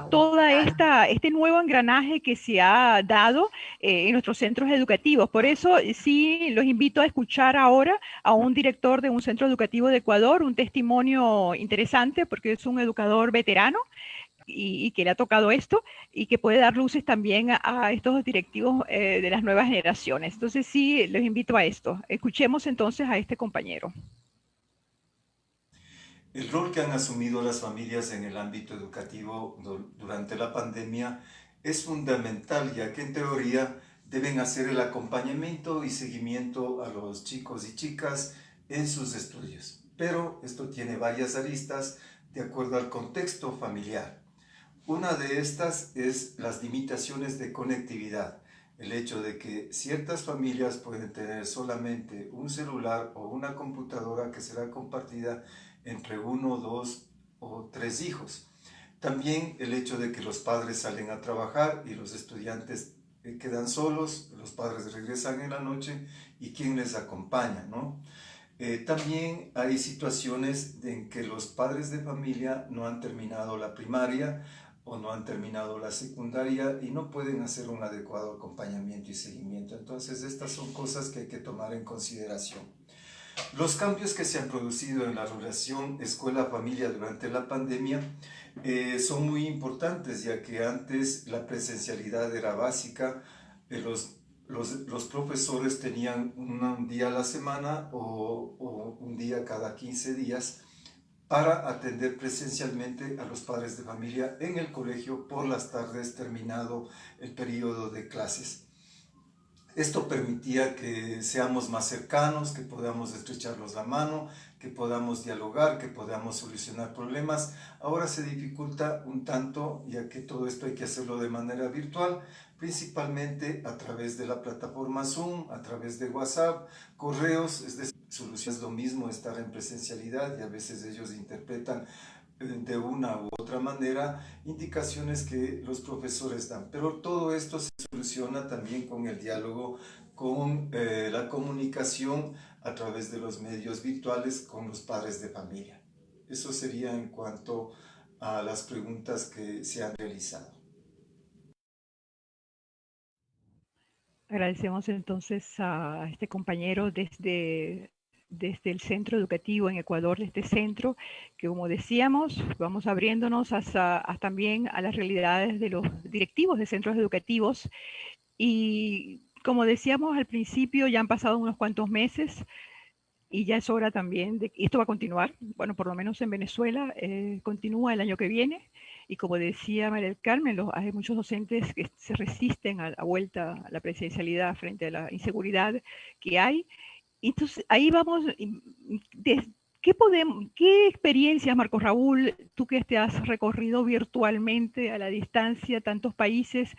toda este nuevo engranaje que se ha dado en nuestros centros educativos. Por eso sí los invito a escuchar ahora a un director de un centro educativo de Ecuador, un testimonio interesante porque es un educador veterano y que le ha tocado esto y que puede dar luces también a estos directivos de las nuevas generaciones. Entonces sí, los invito a esto. Escuchemos entonces a este compañero. El rol que han asumido las familias en el ámbito educativo durante la pandemia es fundamental, ya que en teoría deben hacer el acompañamiento y seguimiento a los chicos y chicas en sus estudios. Pero esto tiene varias aristas de acuerdo al contexto familiar. Una de estas es las limitaciones de conectividad. El hecho de que ciertas familias pueden tener solamente un celular o una computadora que será compartida entre 1, 2 o 3 hijos. También el hecho de que los padres salen a trabajar y los estudiantes quedan solos, los padres regresan en la noche y quién les acompaña, ¿no? También hay situaciones en que los padres de familia no han terminado la primaria o no han terminado la secundaria y no pueden hacer un adecuado acompañamiento y seguimiento. Entonces, estas son cosas que hay que tomar en consideración. Los cambios que se han producido en la relación escuela-familia durante la pandemia son muy importantes, ya que antes la presencialidad era básica, los profesores tenían un día a la semana o un día cada 15 días para atender presencialmente a los padres de familia en el colegio por las tardes terminado el periodo de clases. Esto permitía que seamos más cercanos, que podamos estrecharnos la mano, que podamos dialogar, que podamos solucionar problemas. Ahora se dificulta un tanto, ya que todo esto hay que hacerlo de manera virtual, principalmente a través de la plataforma Zoom, a través de WhatsApp, correos, es decir, soluciones lo mismo estar en presencialidad y a veces ellos interpretan de una u otra manera indicaciones que los profesores dan, pero todo esto se soluciona también con el diálogo, con la comunicación a través de los medios virtuales con los padres de familia. Eso sería en cuanto a las preguntas que se han realizado. Agradecemos entonces a este compañero desde el centro educativo en Ecuador, de este centro, que como decíamos, vamos abriéndonos también a las realidades de los directivos de centros educativos. Y como decíamos al principio, ya han pasado unos cuantos meses y ya es hora también y esto va a continuar, bueno, por lo menos en Venezuela, continúa el año que viene. Y como decía María del Carmen, hay muchos docentes que se resisten a la vuelta a la presencialidad frente a la inseguridad que hay. Entonces, ahí vamos, ¿qué experiencias, Marcos Raúl, tú que te has recorrido virtualmente a la distancia tantos países,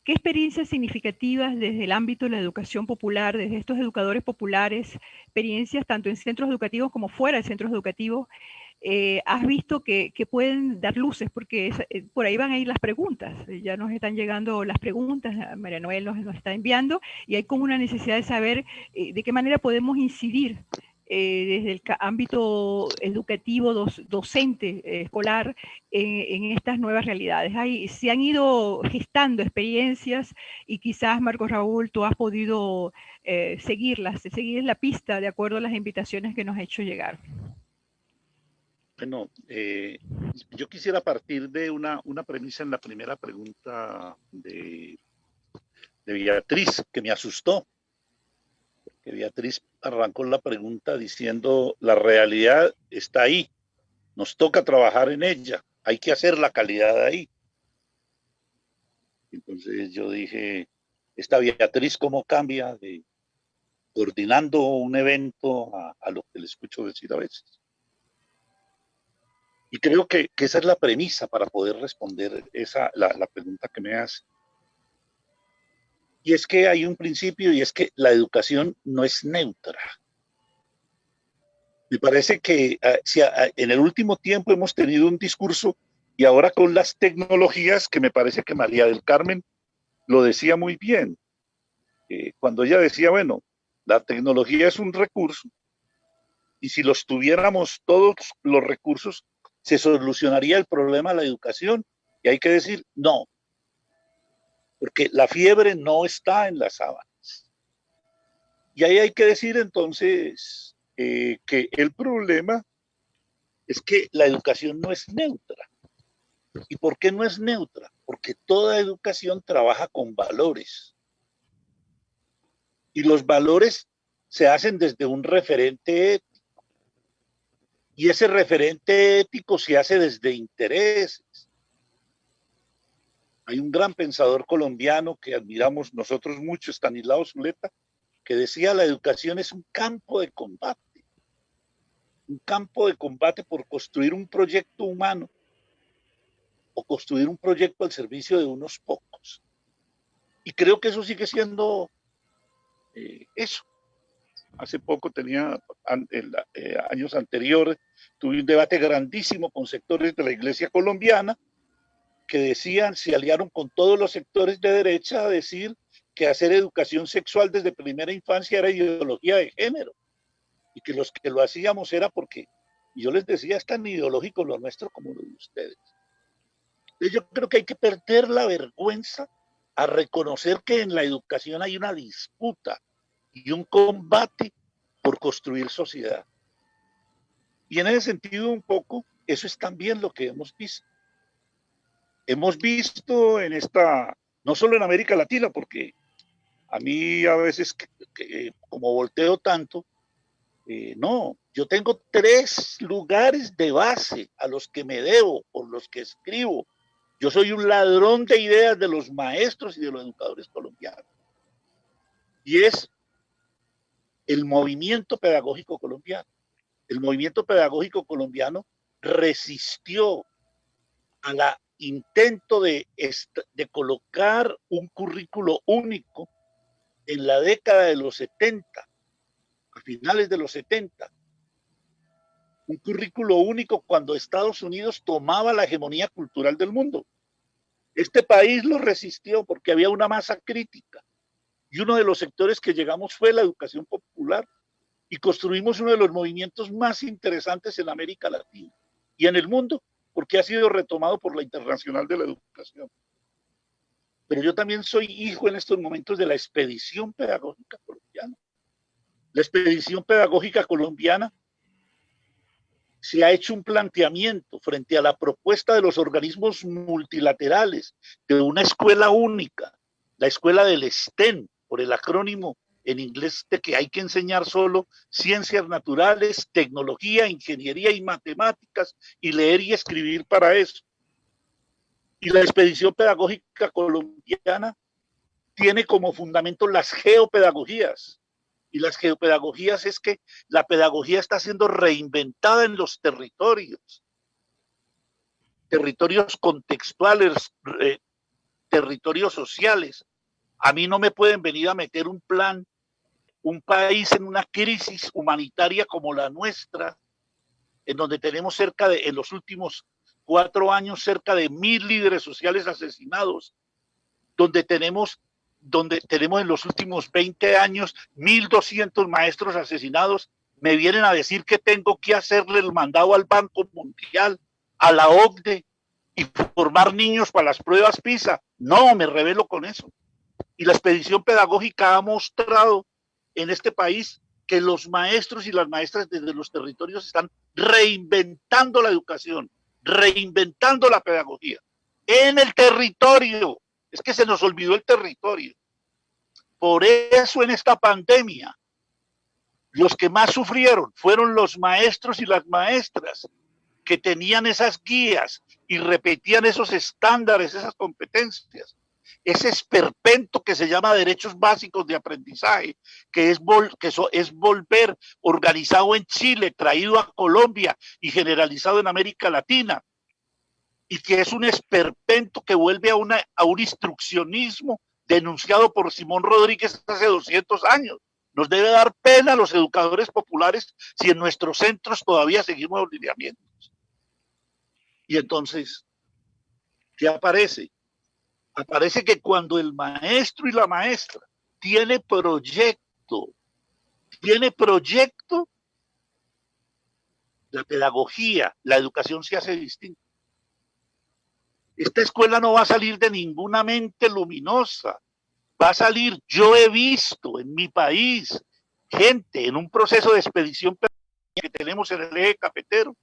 qué experiencias significativas desde el ámbito de la educación popular, desde estos educadores populares, experiencias tanto en centros educativos como fuera de centros educativos, has visto que pueden dar luces? Porque por ahí van a ir las preguntas, ya nos están llegando las preguntas, María Noel nos está enviando, y hay como una necesidad de saber de qué manera podemos incidir desde el ámbito educativo, docente, escolar, en estas nuevas realidades. Se han ido gestando experiencias y quizás, Marcos Raúl, tú has podido seguir la pista de acuerdo a las invitaciones que nos ha hecho llegar. Bueno, yo quisiera partir de una premisa en la primera pregunta de Beatriz, que me asustó. Que Beatriz arrancó la pregunta diciendo, la realidad está ahí, nos toca trabajar en ella, hay que hacer la calidad ahí. Entonces yo dije, esta Beatriz, ¿cómo cambia de coordinando un evento a lo que le escucho decir a veces? Y creo que esa es la premisa para poder responder la pregunta que me hace. Y es que hay un principio, y es que la educación no es neutra. Me parece que en el último tiempo hemos tenido un discurso, y ahora con las tecnologías, que me parece que María del Carmen lo decía muy bien, cuando ella decía, bueno, la tecnología es un recurso, y si los tuviéramos todos los recursos, se solucionaría el problema de la educación. Y hay que decir, no, porque la fiebre no está en las sábanas. Y ahí hay que decir entonces que el problema es que la educación no es neutra. ¿Y por qué no es neutra? Porque toda educación trabaja con valores. Y los valores se hacen desde un referente ético. Y ese referente ético se hace desde intereses. Hay un gran pensador colombiano que admiramos nosotros mucho, Estanislao Zuleta, que decía la educación es un campo de combate por construir un proyecto humano o construir un proyecto al servicio de unos pocos. Y creo que eso sigue siendo eso. Hace poco años anteriores, tuve un debate grandísimo con sectores de la iglesia colombiana que decían, se aliaron con todos los sectores de derecha a decir que hacer educación sexual desde primera infancia era ideología de género, y que los que lo hacíamos era porque, y yo les decía, es tan ideológico lo nuestro como lo de ustedes. Entonces yo creo que hay que perder la vergüenza a reconocer que en la educación hay una disputa y un combate por construir sociedad. Y en ese sentido, un poco, eso es también lo que hemos visto. Hemos visto en esta, no solo en América Latina, porque a mí a veces, como volteo tanto, no, yo tengo 3 lugares de base a los que me debo, por los que escribo. Yo soy un ladrón de ideas de los maestros y de los educadores colombianos. Y es el movimiento pedagógico colombiano. El movimiento pedagógico colombiano resistió al intento de colocar un currículo único en la década de los 70, a finales de los 70. Un currículo único cuando Estados Unidos tomaba la hegemonía cultural del mundo. Este país lo resistió porque había una masa crítica. Y uno de los sectores que llegamos fue la educación popular. Y construimos uno de los movimientos más interesantes en América Latina y en el mundo, porque ha sido retomado por la Internacional de la Educación. Pero yo también soy hijo en estos momentos de la expedición pedagógica colombiana. La expedición pedagógica colombiana se ha hecho un planteamiento frente a la propuesta de los organismos multilaterales de una escuela única, la escuela del STEM, por el acrónimo en inglés de que hay que enseñar solo ciencias naturales, tecnología, ingeniería y matemáticas, y leer y escribir para eso. Y la expedición pedagógica colombiana tiene como fundamento las geopedagogías. Y las geopedagogías es que la pedagogía está siendo reinventada en los territorios. Territorios contextuales, territorios sociales. A mí no me pueden venir a meter un plan, un país en una crisis humanitaria como la nuestra, en donde tenemos en los últimos 4 años, cerca de 1000 líderes sociales asesinados, donde tenemos en los últimos 20 años 1200 maestros asesinados, me vienen a decir que tengo que hacerle el mandado al Banco Mundial, a la OCDE, y formar niños para las pruebas PISA. No, me rebelo con eso. Y la expedición pedagógica ha mostrado en este país que los maestros y las maestras desde los territorios están reinventando la educación, reinventando la pedagogía en el territorio. Es que se nos olvidó el territorio. Por eso en esta pandemia, los que más sufrieron fueron los maestros y las maestras que tenían esas guías y repetían esos estándares, esas competencias. Ese esperpento que se llama derechos básicos de aprendizaje, que es volver organizado en Chile, traído a Colombia y generalizado en América Latina, y que es un esperpento que vuelve a un instruccionismo denunciado por Simón Rodríguez hace 200 años. Nos debe dar pena a los educadores populares si en nuestros centros todavía seguimos los lineamientos. Y entonces, ¿qué aparece? Aparece que cuando el maestro y la maestra tiene proyecto, la pedagogía, la educación se hace distinta. Esta escuela no va a salir de ninguna mente luminosa. Va a salir, yo he visto en mi país gente en un proceso de expedición que tenemos en el eje cafetero.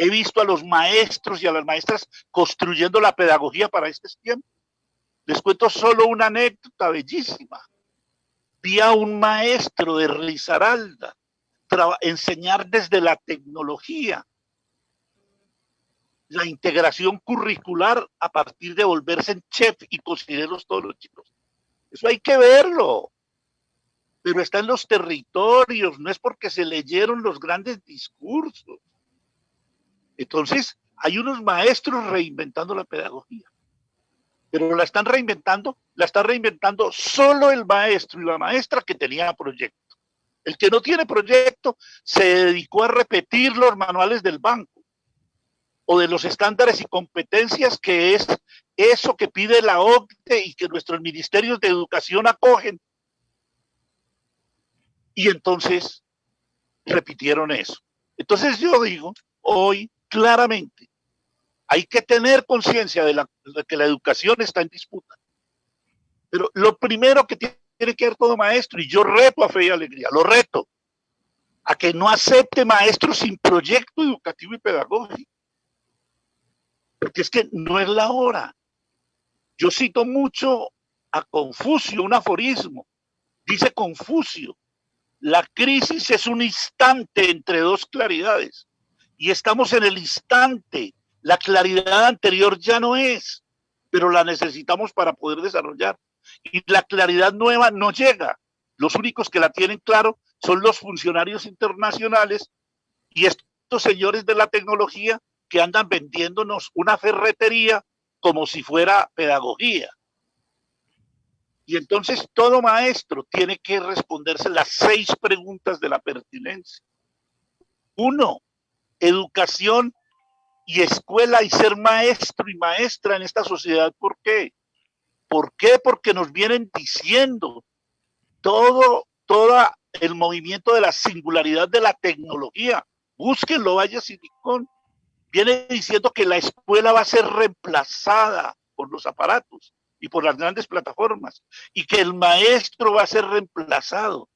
He visto a los maestros y a las maestras construyendo la pedagogía para este tiempo. Les cuento solo una anécdota bellísima. Vi a un maestro de Risaralda enseñar desde la tecnología la integración curricular a partir de volverse en chef y cocineros todos los chicos. Eso hay que verlo. Pero está en los territorios, no es porque se leyeron los grandes discursos. Entonces, hay unos maestros reinventando la pedagogía. Pero la está reinventando solo el maestro y la maestra que tenía proyecto. El que no tiene proyecto se dedicó a repetir los manuales del banco o de los estándares y competencias que es eso que pide la OCDE y que nuestros ministerios de educación acogen. Y entonces repitieron eso. Entonces yo digo, hoy claramente, hay que tener conciencia de que la educación está en disputa. Pero lo primero que tiene que ver todo maestro, y yo reto a Fe y Alegría, lo reto, a que no acepte maestros sin proyecto educativo y pedagógico. Porque es que no es la hora. Yo cito mucho a Confucio, un aforismo. Dice Confucio, la crisis es un instante entre dos claridades. Y estamos en el instante. La claridad anterior ya no es, pero la necesitamos para poder desarrollar. Y la claridad nueva no llega. Los únicos que la tienen claro son los funcionarios internacionales y estos señores de la tecnología que andan vendiéndonos una ferretería como si fuera pedagogía. Y entonces todo maestro tiene que responderse las 6 preguntas de la pertinencia. 1, educación y escuela y ser maestro y maestra en esta sociedad. ¿Por qué? ¿Por qué? Porque nos vienen diciendo todo el movimiento de la singularidad de la tecnología. Búsquenlo, vaya Silicón. Viene diciendo que la escuela va a ser reemplazada por los aparatos y por las grandes plataformas y que el maestro va a ser reemplazado.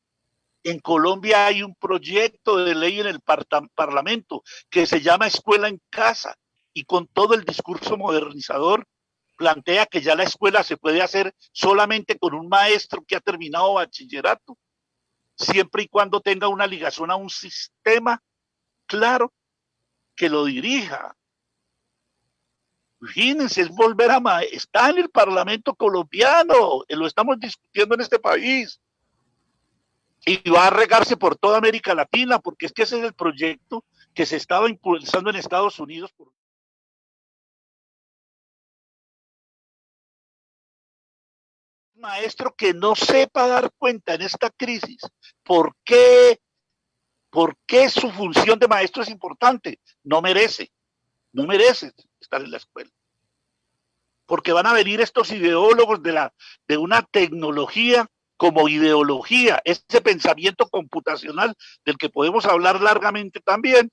En Colombia hay un proyecto de ley en el Parlamento que se llama Escuela en Casa y con todo el discurso modernizador plantea que ya la escuela se puede hacer solamente con un maestro que ha terminado bachillerato, siempre y cuando tenga una ligación a un sistema claro que lo dirija. Imagínense, es volver está en el Parlamento colombiano, lo estamos discutiendo en este país. Y va a regarse por toda América Latina, porque es que ese es el proyecto que se estaba impulsando en Estados Unidos. Maestro que no sepa dar cuenta en esta crisis por qué su función de maestro es importante. No merece estar en la escuela. Porque van a venir estos ideólogos de una tecnología como ideología, ese pensamiento computacional del que podemos hablar largamente también,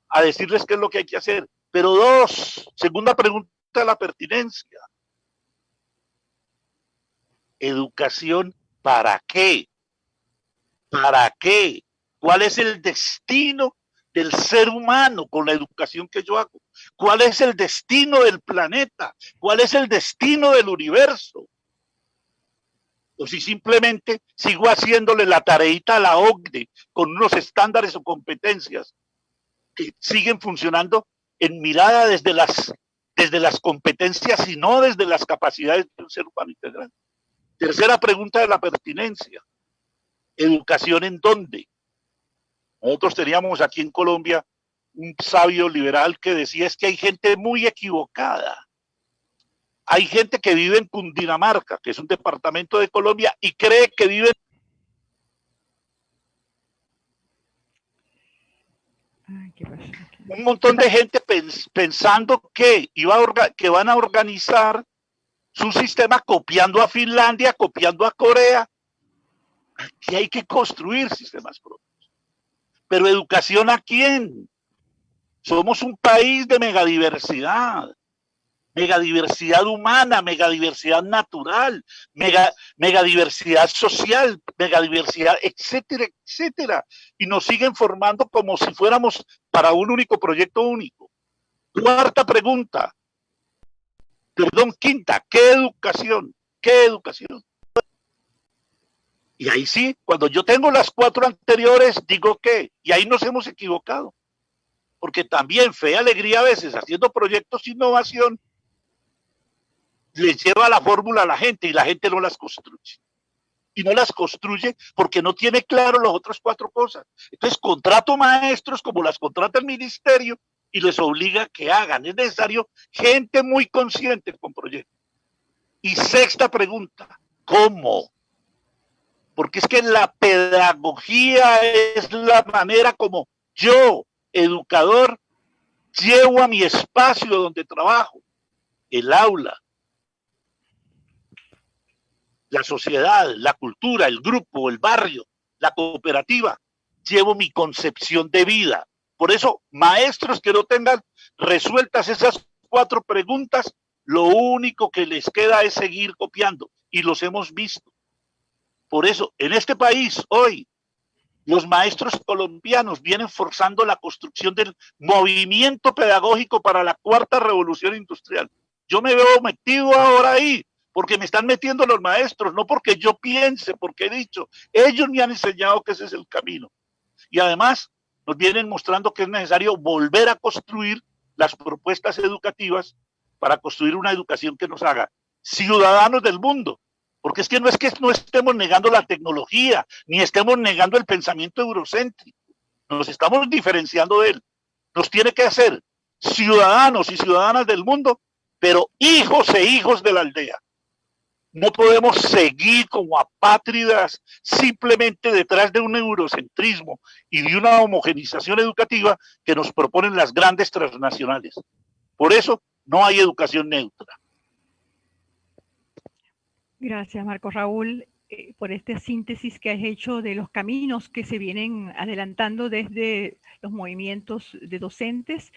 a decirles qué es lo que hay que hacer. Pero 2, segunda pregunta de la pertinencia. Educación, ¿para qué? ¿Para qué? ¿Cuál es el destino del ser humano con la educación que yo hago? ¿Cuál es el destino del planeta? ¿Cuál es el destino del universo? O si simplemente sigo haciéndole la tareita a la OCDE con unos estándares o competencias que siguen funcionando en mirada desde las competencias y no desde las capacidades de un ser humano integral. Tercera pregunta de la pertinencia. ¿Educación en dónde? Nosotros teníamos aquí en Colombia un sabio liberal que decía es que hay gente muy equivocada. Hay gente que vive en Cundinamarca, que es un departamento de Colombia, y cree que vive un montón de gente pensando que van a organizar su sistema copiando a Finlandia, copiando a Corea. Aquí hay que construir sistemas propios. Pero ¿educación a quién? Somos un país de megadiversidad humana, megadiversidad natural, megadiversidad social, megadiversidad, etcétera, etcétera. Y nos siguen formando como si fuéramos para un único proyecto único. Cuarta pregunta. Quinta, ¿qué educación? ¿Qué educación? Y ahí sí, cuando yo tengo las 4 anteriores, digo que, y ahí nos hemos equivocado. Porque también Fe y Alegría a veces, haciendo proyectos de innovación, les lleva la fórmula a la gente y la gente no las construye. Y no las construye porque no tiene claro las otras 4 cosas. Entonces contrato maestros como las contrata el ministerio y les obliga a que hagan. Es necesario gente muy consciente con proyectos. Y sexta pregunta, ¿cómo? Porque es que la pedagogía es la manera como yo, educador, llevo a mi espacio donde trabajo, el aula, la sociedad, la cultura, el grupo, el barrio, la cooperativa. Llevo mi concepción de vida. Por eso, maestros que no tengan resueltas esas 4 preguntas, lo único que les queda es seguir copiando. Y los hemos visto. Por eso, en este país, hoy, los maestros colombianos vienen forzando la construcción del movimiento pedagógico para la 4ª revolución industrial. Yo me veo metido ahora ahí, porque me están metiendo los maestros, no porque yo piense, porque he dicho. Ellos me han enseñado que ese es el camino. Y además nos vienen mostrando que es necesario volver a construir las propuestas educativas para construir una educación que nos haga ciudadanos del mundo. Porque es que no estemos negando la tecnología, ni estemos negando el pensamiento eurocéntrico. Nos estamos diferenciando de él. Nos tiene que hacer ciudadanos y ciudadanas del mundo, pero hijos e hijos de la aldea. No podemos seguir como apátridas simplemente detrás de un eurocentrismo y de una homogenización educativa que nos proponen las grandes transnacionales. Por eso no hay educación neutra. Gracias, Marco Raúl, por esta síntesis que has hecho de los caminos que se vienen adelantando desde los movimientos de docentes.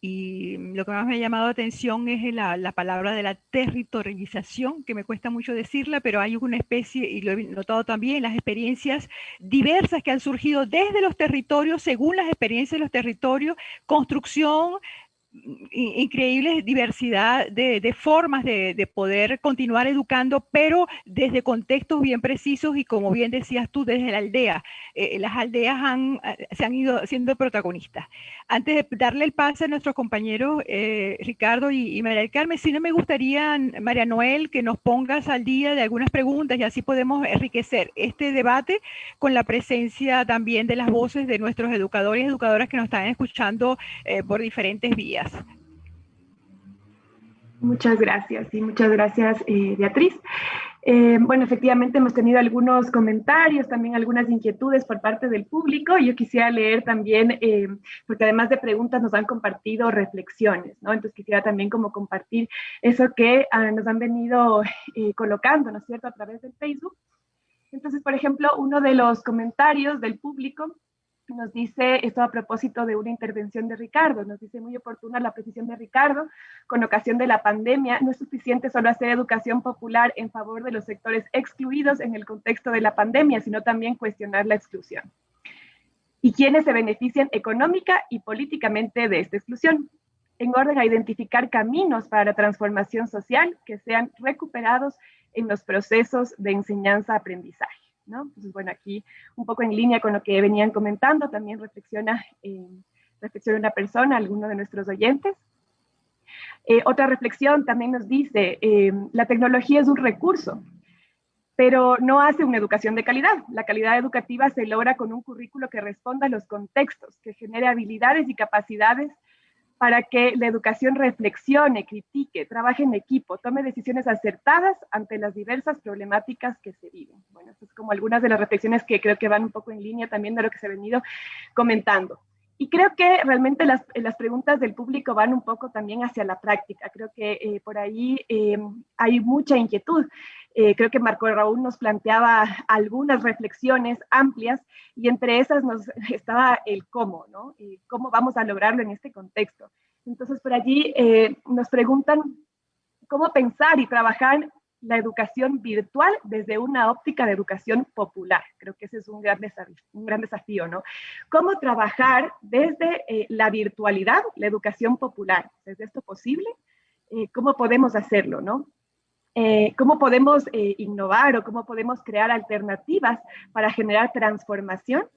Y lo que más me ha llamado la atención es la palabra de la territorialización, que me cuesta mucho decirla, pero hay una especie, y lo he notado también, las experiencias diversas que han surgido desde los territorios, según las experiencias de los territorios, construcción, increíble diversidad de formas de poder continuar educando, pero desde contextos bien precisos y, como bien decías tú, desde la aldea. Las aldeas se han ido siendo protagonistas. Antes de darle el pase a nuestros compañeros Ricardo y María del Carmen, sí, no me gustaría, María Noel, que nos pongas al día de algunas preguntas y así podemos enriquecer este debate con la presencia también de las voces de nuestros educadores y educadoras que nos están escuchando por diferentes vías. Muchas gracias, y muchas gracias, Beatriz. Bueno, efectivamente hemos tenido algunos comentarios, también algunas inquietudes por parte del público. Yo quisiera leer también, porque además de preguntas nos han compartido reflexiones, ¿no? Entonces quisiera también como compartir eso que nos han venido colocando, ¿no es cierto?, a través del Facebook. Entonces, por ejemplo, uno de los comentarios del público nos dice, esto a propósito de una intervención de Ricardo, nos dice muy oportuna la precisión de Ricardo, con ocasión de la pandemia, no es suficiente solo hacer educación popular en favor de los sectores excluidos en el contexto de la pandemia, sino también cuestionar la exclusión. ¿Y quiénes se benefician económica y políticamente de esta exclusión? En orden a identificar caminos para la transformación social que sean recuperados en los procesos de enseñanza-aprendizaje, ¿no? Entonces, bueno, aquí un poco en línea con lo que venían comentando, también reflexiona una persona, alguno de nuestros oyentes. Otra reflexión también nos dice, la tecnología es un recurso, pero no hace una educación de calidad. La calidad educativa se logra con un currículo que responda a los contextos, que genere habilidades y capacidades para que la educación reflexione, critique, trabaje en equipo, tome decisiones acertadas ante las diversas problemáticas que se viven. Bueno, estas es como algunas de las reflexiones que creo que van un poco en línea también de lo que se ha venido comentando. Y creo que realmente las preguntas del público van un poco también hacia la práctica. Creo que por ahí hay mucha inquietud. Creo que Marco Raúl nos planteaba algunas reflexiones amplias y entre esas estaba el cómo, ¿no? ¿Cómo vamos a lograrlo en este contexto? Entonces, por allí nos preguntan cómo pensar y trabajar la educación virtual desde una óptica de educación popular. Creo que ese es un gran desafío, ¿no? ¿Cómo trabajar desde la virtualidad, la educación popular? ¿Es esto posible? ¿Cómo podemos hacerlo, no? ¿Cómo podemos innovar o cómo podemos crear alternativas para generar transformación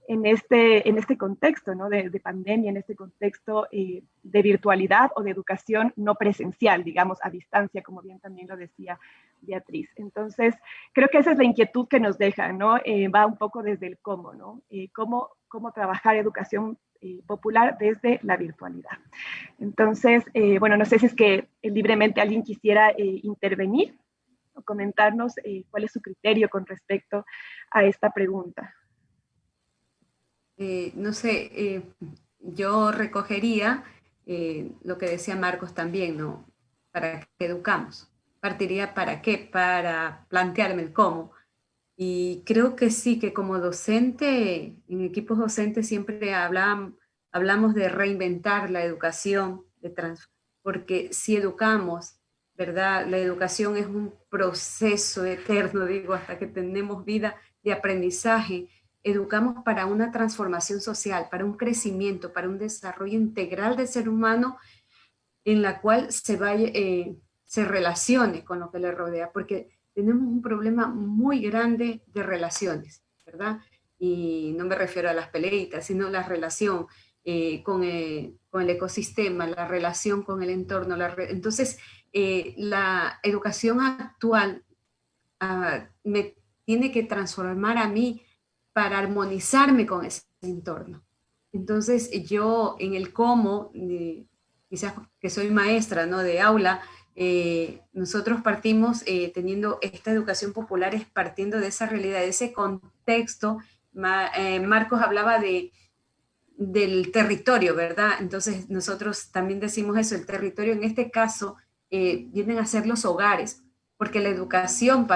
en este contexto, ¿no?, de pandemia, en este contexto de virtualidad o de educación no presencial, digamos, a distancia, como bien también lo decía Beatriz? Entonces, creo que esa es la inquietud que nos deja, ¿no? Va un poco desde el cómo, ¿no? Cómo trabajar educación popular desde la virtualidad. Entonces, bueno, no sé si es que libremente alguien quisiera intervenir o comentarnos cuál es su criterio con respecto a esta pregunta. No sé, yo recogería lo que decía Marcos también, ¿no? ¿Para qué educamos? partiría para qué, para plantearme el cómo. Y creo que sí, que como docente, en equipos docentes siempre hablamos de reinventar la educación, porque si educamos, ¿verdad? La educación es un proceso eterno, digo, hasta que tenemos vida de aprendizaje. Educamos para una transformación social, para un crecimiento, para un desarrollo integral del ser humano en la cual se relacione con lo que le rodea, porque tenemos un problema muy grande de relaciones, ¿verdad? Y no me refiero a las peleitas, sino la relación con el ecosistema, la relación con el entorno. Entonces, la educación actual me tiene que transformar a mí para armonizarme con ese entorno. Entonces, yo en el cómo, quizás que soy maestra, ¿no?, de aula, nosotros partimos teniendo esta educación popular, es partiendo de esa realidad, de ese contexto. Marcos hablaba del territorio, ¿verdad? Entonces nosotros también decimos eso, el territorio en este caso vienen a ser los hogares, porque la educación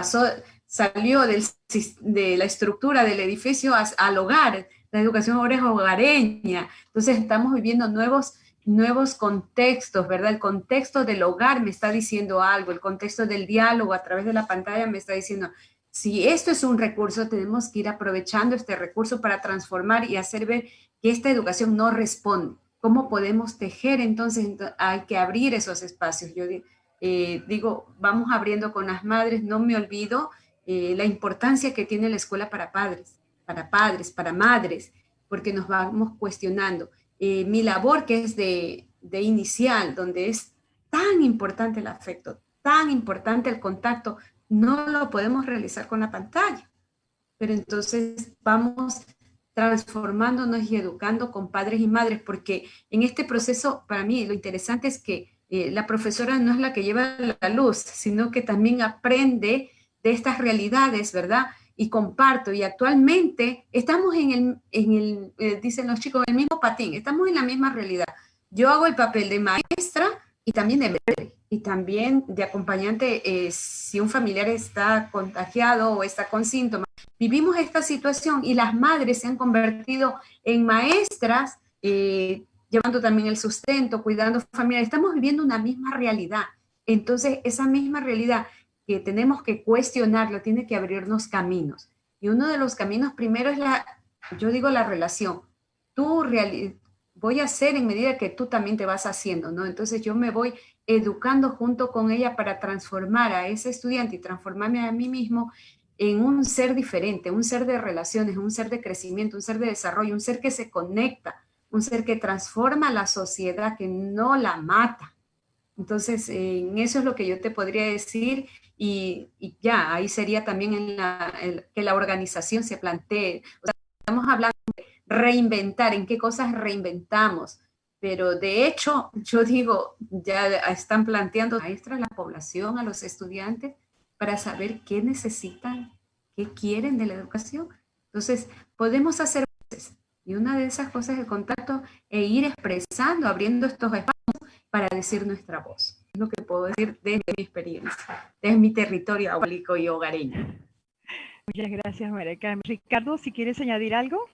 salió de la estructura del edificio al hogar. La educación ahora es hogareña, entonces estamos viviendo nuevos contextos, ¿verdad? El contexto del hogar me está diciendo algo, el contexto del diálogo a través de la pantalla me está diciendo, si esto es un recurso, tenemos que ir aprovechando este recurso para transformar y hacer ver que esta educación no responde. ¿Cómo podemos tejer? Entonces hay que abrir esos espacios. Yo digo, vamos abriendo con las madres, no me olvido la importancia que tiene la escuela para padres, para madres, porque nos vamos cuestionando. Mi labor, que es de inicial, donde es tan importante el afecto, tan importante el contacto, no lo podemos realizar con la pantalla. Pero entonces vamos transformándonos y educando con padres y madres, porque en este proceso, para mí, lo interesante es que la profesora no es la que lleva la luz, sino que también aprende de estas realidades, ¿verdad? Y comparto, y actualmente estamos dicen los chicos, en el mismo patín, estamos en la misma realidad. Yo hago el papel de maestra y también de madre, y también de acompañante si un familiar está contagiado o está con síntomas. Vivimos esta situación y las madres se han convertido en maestras, llevando también el sustento, cuidando familiares. Estamos viviendo una misma realidad. Entonces, esa misma realidad que tenemos que cuestionarla, tiene que abrirnos caminos. Y uno de los caminos primero es yo digo la relación. Voy a hacer en medida que tú también te vas haciendo, ¿no? Entonces yo me voy educando junto con ella para transformar a ese estudiante y transformarme a mí mismo en un ser diferente, un ser de relaciones, un ser de crecimiento, un ser de desarrollo, un ser que se conecta, un ser que transforma la sociedad, que no la mata. Entonces, en eso es lo que yo te podría decir y ya, ahí sería también que la organización se plantee. O sea, estamos hablando de reinventar, en qué cosas reinventamos, pero de hecho, yo digo, ya están planteando maestras, la población, a los estudiantes, para saber qué necesitan, qué quieren de la educación. Entonces, podemos hacer cosas, y una de esas cosas es el contacto e ir expresando, abriendo estos espacios para decir nuestra voz. Es lo que puedo decir desde mi experiencia, desde mi territorio abuelico y hogareño. Muchas gracias, María Carmen. Ricardo, si quieres añadir algo.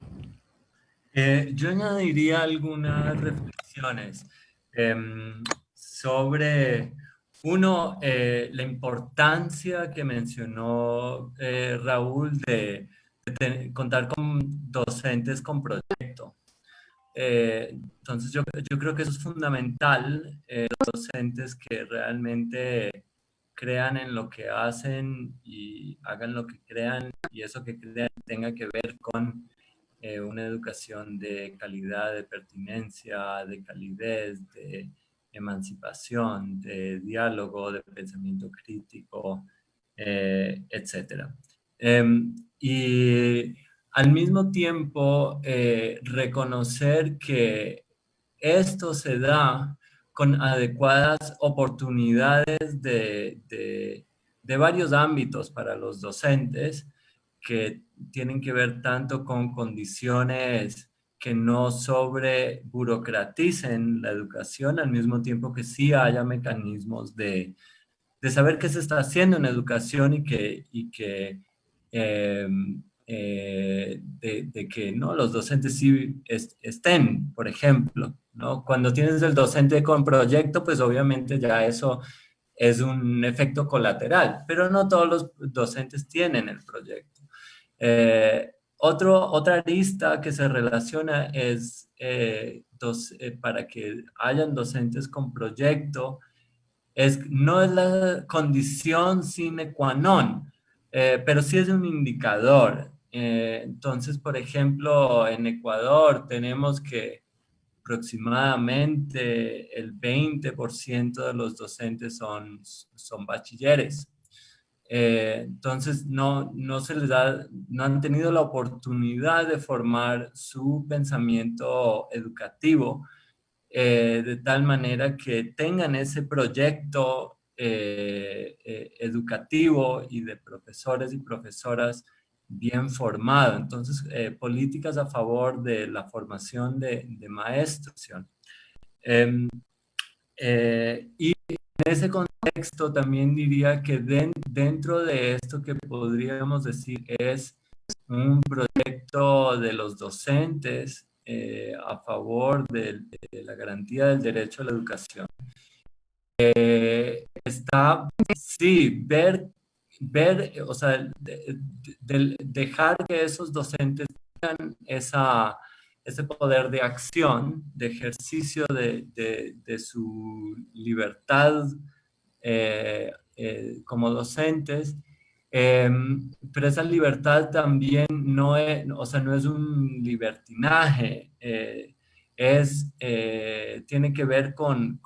Yo añadiría algunas reflexiones sobre, uno, la importancia que mencionó Raúl de contar con docentes con proyecto. Entonces yo creo que eso es fundamental, docentes que realmente crean en lo que hacen y hagan lo que crean, y eso que crean tenga que ver con una educación de calidad, de pertinencia, de calidez, de emancipación, de diálogo, de pensamiento crítico, etc. Y al mismo tiempo reconocer que esto se da con adecuadas oportunidades de varios ámbitos para los docentes, que tienen que ver tanto con condiciones que no sobre burocraticen la educación, al mismo tiempo que sí haya mecanismos de de saber qué se está haciendo en educación de que ¿no? los docentes sí estén, por ejemplo, ¿no? Cuando tienes el docente con proyecto, pues obviamente ya eso es un efecto colateral, pero no todos los docentes tienen el proyecto. Otra arista que se relaciona es para que hayan docentes con proyecto, no es la condición sine qua non, pero sí es un indicador. Entonces, por ejemplo, en Ecuador tenemos que aproximadamente el 20% de los docentes son bachilleres. Entonces, no se les da, no han tenido la oportunidad de formar su pensamiento educativo de tal manera que tengan ese proyecto educativo y de profesores y profesoras bien formado. Entonces, políticas a favor de la formación de maestros. Y en ese contexto también diría que dentro de esto que podríamos decir es un proyecto de los docentes a favor de la garantía del derecho a la educación. Está, sí, o sea, dejar que esos docentes tengan ese poder de acción, de ejercicio de su libertad como docentes, pero esa libertad también no es, o sea, no es un libertinaje, tiene que ver con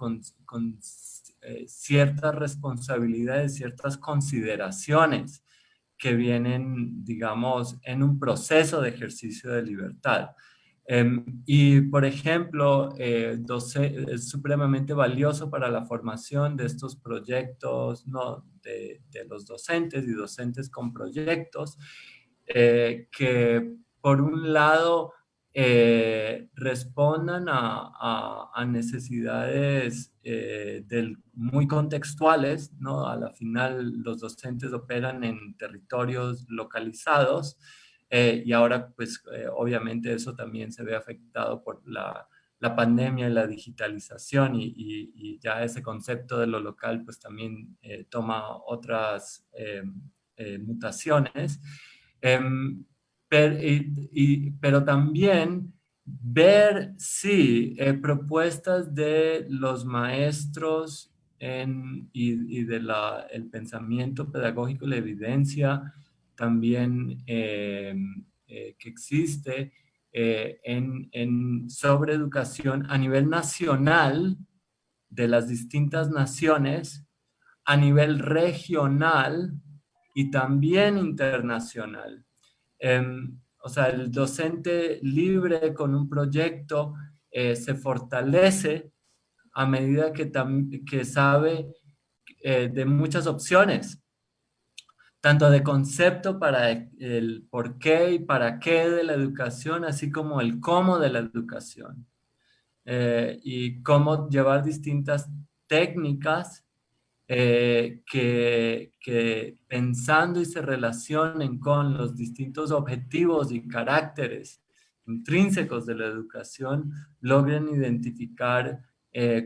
ciertas responsabilidades, ciertas consideraciones que vienen, digamos, en un proceso de ejercicio de libertad. Y, por ejemplo, es supremamente valioso para la formación de estos proyectos, ¿no? de los docentes y docentes con proyectos, que por un lado respondan a necesidades muy contextuales, ¿no? A la final los docentes operan en territorios localizados, y ahora, pues, obviamente eso también se ve afectado por la pandemia y la digitalización y ya ese concepto de lo local, pues, también toma otras mutaciones. Pero también ver, sí, propuestas de los maestros y el pensamiento pedagógico y la evidencia también que existe sobre educación a nivel nacional de las distintas naciones, a nivel regional y también internacional. O sea, el docente libre con un proyecto se fortalece a medida que sabe de muchas opciones, tanto de concepto para el por qué y para qué de la educación, así como el cómo de la educación, y cómo llevar distintas técnicas que pensando y se relacionen con los distintos objetivos y caracteres intrínsecos de la educación, logren identificar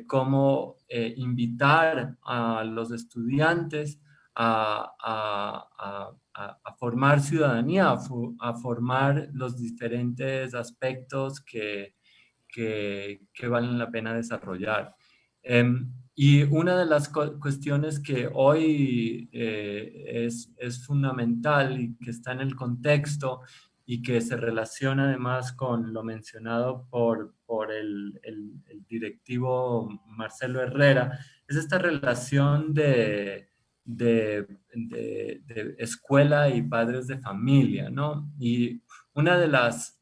cómo invitar a los estudiantes a formar ciudadanía, a formar los diferentes aspectos que valen la pena desarrollar. Y una de las cuestiones que hoy es fundamental y que está en el contexto y que se relaciona además con lo mencionado por el directivo Marcelo Herrera, es esta relación de escuela y padres de familia, ¿no? Y una de las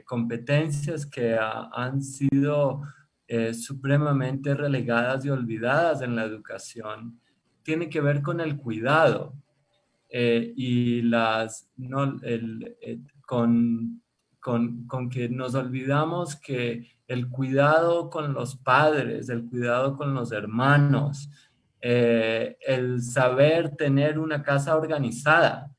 competencias que han sido supremamente relegadas y olvidadas en la educación tiene que ver con el cuidado y con que nos olvidamos que el cuidado con los padres, el cuidado con los hermanos, el saber tener una casa organizada,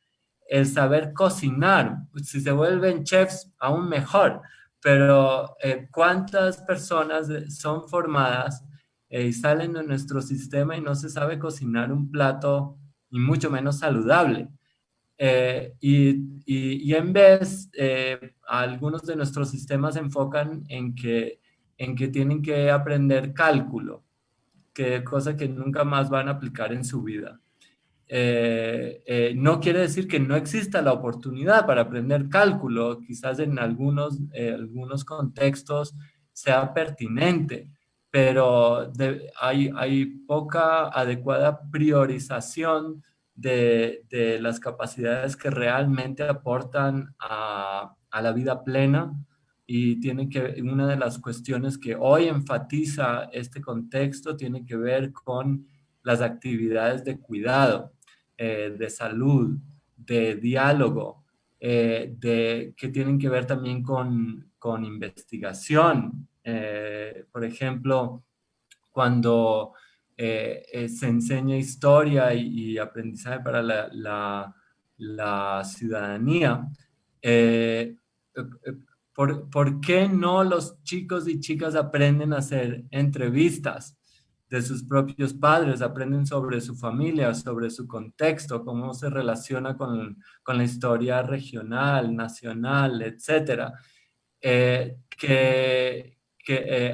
el saber cocinar. Si se vuelven chefs, aún mejor, pero ¿cuántas personas son formadas y salen de nuestro sistema y no se sabe cocinar un plato, y mucho menos saludable? Y en vez, algunos de nuestros sistemas se enfocan en que tienen que aprender cálculo, cosa que nunca más van a aplicar en su vida. No quiere decir que no exista la oportunidad para aprender cálculo, quizás en algunos contextos sea pertinente, pero hay poca adecuada priorización de las capacidades que realmente aportan a la vida plena, y una de las cuestiones que hoy enfatiza este contexto tiene que ver con las actividades de cuidado, de salud, de diálogo, que tienen que ver también con investigación. Por ejemplo, cuando se enseña historia y aprendizaje para la ciudadanía, ¿por qué no los chicos y chicas aprenden a hacer entrevistas de sus propios padres, aprenden sobre su familia, sobre su contexto, cómo se relaciona con la historia regional, nacional, etcétera? Que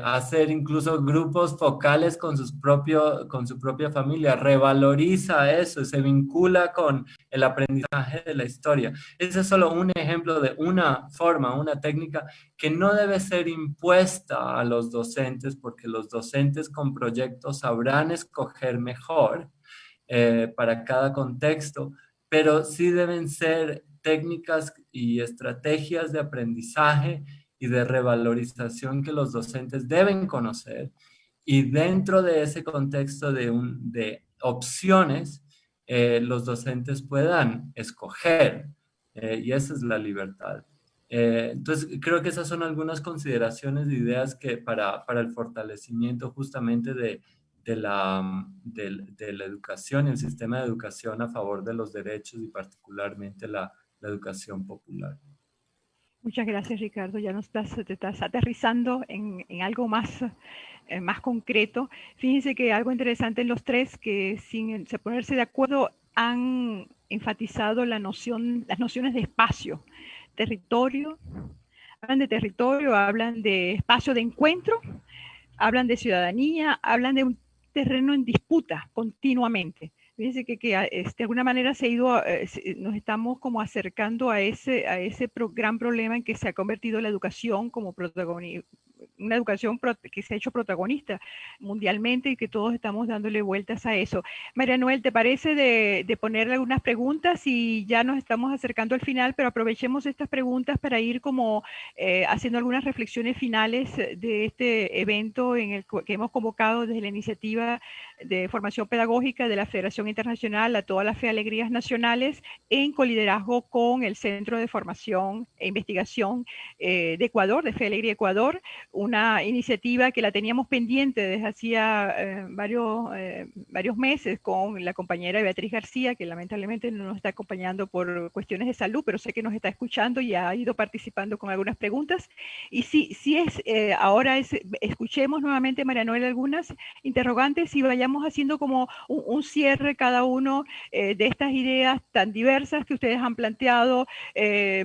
hacer incluso grupos focales con su propia familia, revaloriza eso, se vincula con el aprendizaje de la historia. Ese es solo un ejemplo de una forma, una técnica que no debe ser impuesta a los docentes, porque los docentes con proyectos sabrán escoger mejor para cada contexto, pero sí deben ser técnicas y estrategias de aprendizaje y de revalorización que los docentes deben conocer, y dentro de ese contexto de opciones, los docentes puedan escoger, y esa es la libertad. Entonces, creo que esas son algunas consideraciones de ideas que para el fortalecimiento justamente de la educación y el sistema de educación a favor de los derechos, y particularmente la educación popular. Muchas gracias, Ricardo. Ya te estás aterrizando en algo más, más concreto. Fíjense que algo interesante en los tres, que sin ponerse de acuerdo han enfatizado las nociones de espacio, territorio. Hablan de territorio, hablan de espacio de encuentro, hablan de ciudadanía, hablan de un terreno en disputa continuamente. Fíjense que de alguna manera nos estamos como acercando a ese gran problema en que se ha convertido la educación como una educación que se ha hecho protagonista mundialmente, y que todos estamos dándole vueltas a eso. María Noel, ¿te parece de ponerle algunas preguntas? Y ya nos estamos acercando al final, pero aprovechemos estas preguntas para ir como haciendo algunas reflexiones finales de este evento que hemos convocado desde la iniciativa de formación pedagógica de la Federación Internacional a todas las Fe Alegrías Nacionales, en coliderazgo con el Centro de Formación e Investigación de Ecuador, de Fe Alegría Ecuador, una iniciativa que la teníamos pendiente desde hacía varios meses con la compañera Beatriz García, que lamentablemente no nos está acompañando por cuestiones de salud, pero sé que nos está escuchando y ha ido participando con algunas preguntas. Y ahora escuchemos nuevamente, María Noel, algunas interrogantes, y vayamos haciendo como un cierre cada uno de estas ideas tan diversas que ustedes han planteado.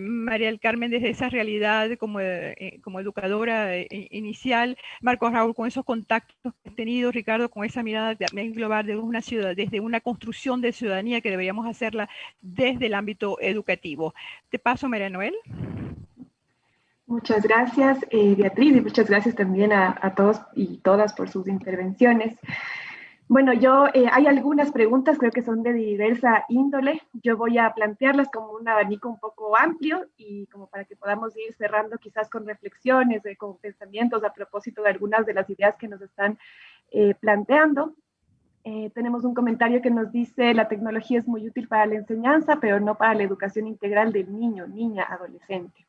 María del Carmen, desde esa realidad como educadora inicial, Marcos Raúl, con esos contactos que has tenido, Ricardo, con esa mirada también global de una ciudad, desde una construcción de ciudadanía que deberíamos hacerla desde el ámbito educativo. Te paso, María Noel. Muchas gracias, Beatriz, y muchas gracias también a todos y todas por sus intervenciones. Bueno, hay algunas preguntas, creo que son de diversa índole. Yo voy a plantearlas como un abanico un poco amplio, y como para que podamos ir cerrando quizás con reflexiones, con pensamientos a propósito de algunas de las ideas que nos están planteando. Tenemos un comentario que nos dice: la tecnología es muy útil para la enseñanza, pero no para la educación integral del niño, niña, adolescente.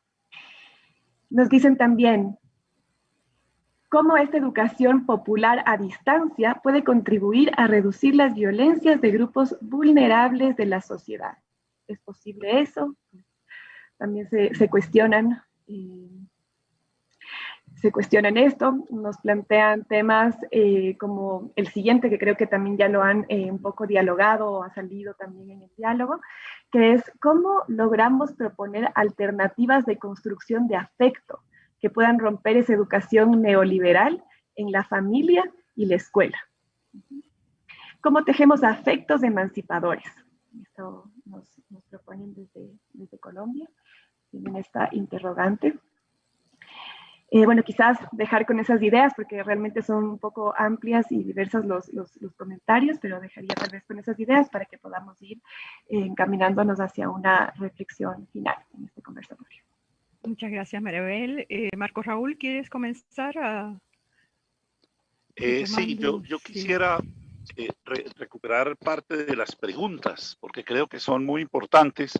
Nos dicen también: cómo esta educación popular a distancia puede contribuir a reducir las violencias de grupos vulnerables de la sociedad. ¿Es posible eso? También se cuestionan. Se cuestionan esto, nos plantean temas como el siguiente, que creo que también ya lo han un poco dialogado o ha salido también en el diálogo, que es cómo logramos proponer alternativas de construcción de afecto que puedan romper esa educación neoliberal en la familia y la escuela. ¿Cómo tejemos afectos emancipadores? Esto nos proponen desde Colombia, tienen esta interrogante. Bueno, quizás dejar con esas ideas, porque realmente son un poco amplias y diversas los comentarios, pero dejaría tal vez con esas ideas para que podamos ir encaminándonos hacia una reflexión final en este conversatorio. Muchas gracias, Maribel. Marco Raúl, ¿quieres comenzar a...? Sí, yo quisiera recuperar parte de las preguntas, porque creo que son muy importantes.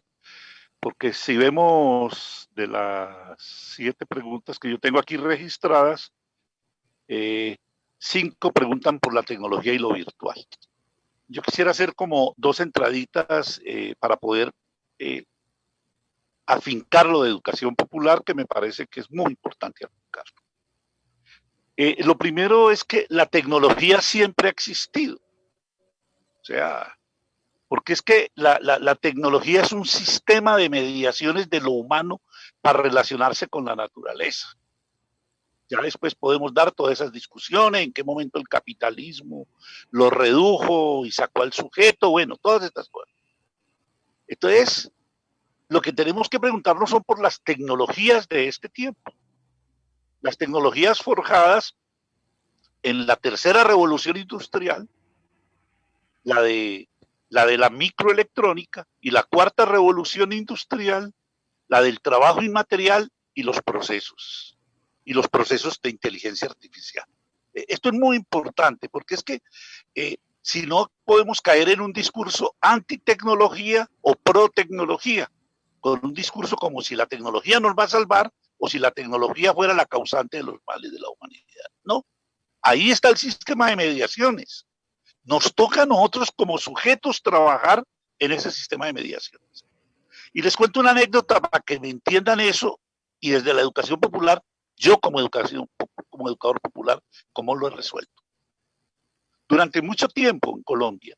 Porque si vemos de las 7 preguntas que yo tengo aquí registradas, 5 preguntan por la tecnología y lo virtual. Yo quisiera hacer como 2 entraditas para poder afincar lo de educación popular, que me parece que es muy importante afincarlo. Lo primero es que la tecnología siempre ha existido. O sea, porque es que la tecnología es un sistema de mediaciones de lo humano para relacionarse con la naturaleza. Ya después podemos dar todas esas discusiones, en qué momento el capitalismo lo redujo y sacó al sujeto, bueno, todas estas cosas. Entonces, lo que tenemos que preguntarnos son por las tecnologías de este tiempo. Las tecnologías forjadas en la tercera revolución industrial, la de la microelectrónica, y la cuarta revolución industrial, la del trabajo inmaterial y los procesos de inteligencia artificial. Esto es muy importante porque es que si no podemos caer en un discurso antitecnología o pro-tecnología, con un discurso como si la tecnología nos va a salvar o si la tecnología fuera la causante de los males de la humanidad. No, ahí está el sistema de mediaciones. Nos toca a nosotros como sujetos trabajar en ese sistema de mediaciones. Y les cuento una anécdota para que me entiendan eso, y desde la educación popular, yo como educador popular, cómo lo he resuelto. Durante mucho tiempo en Colombia,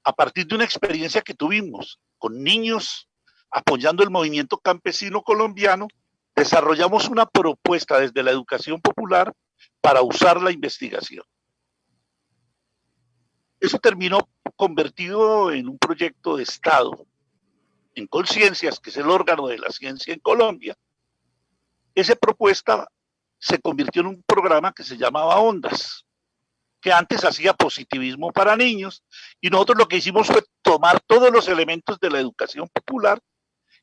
a partir de una experiencia que tuvimos con niños apoyando el movimiento campesino colombiano, desarrollamos una propuesta desde la educación popular para usar la investigación. Eso terminó convertido en un proyecto de Estado, en Colciencias, que es el órgano de la ciencia en Colombia. Esa propuesta se convirtió en un programa que se llamaba Ondas, que antes hacía positivismo para niños, y nosotros lo que hicimos fue tomar todos los elementos de la educación popular,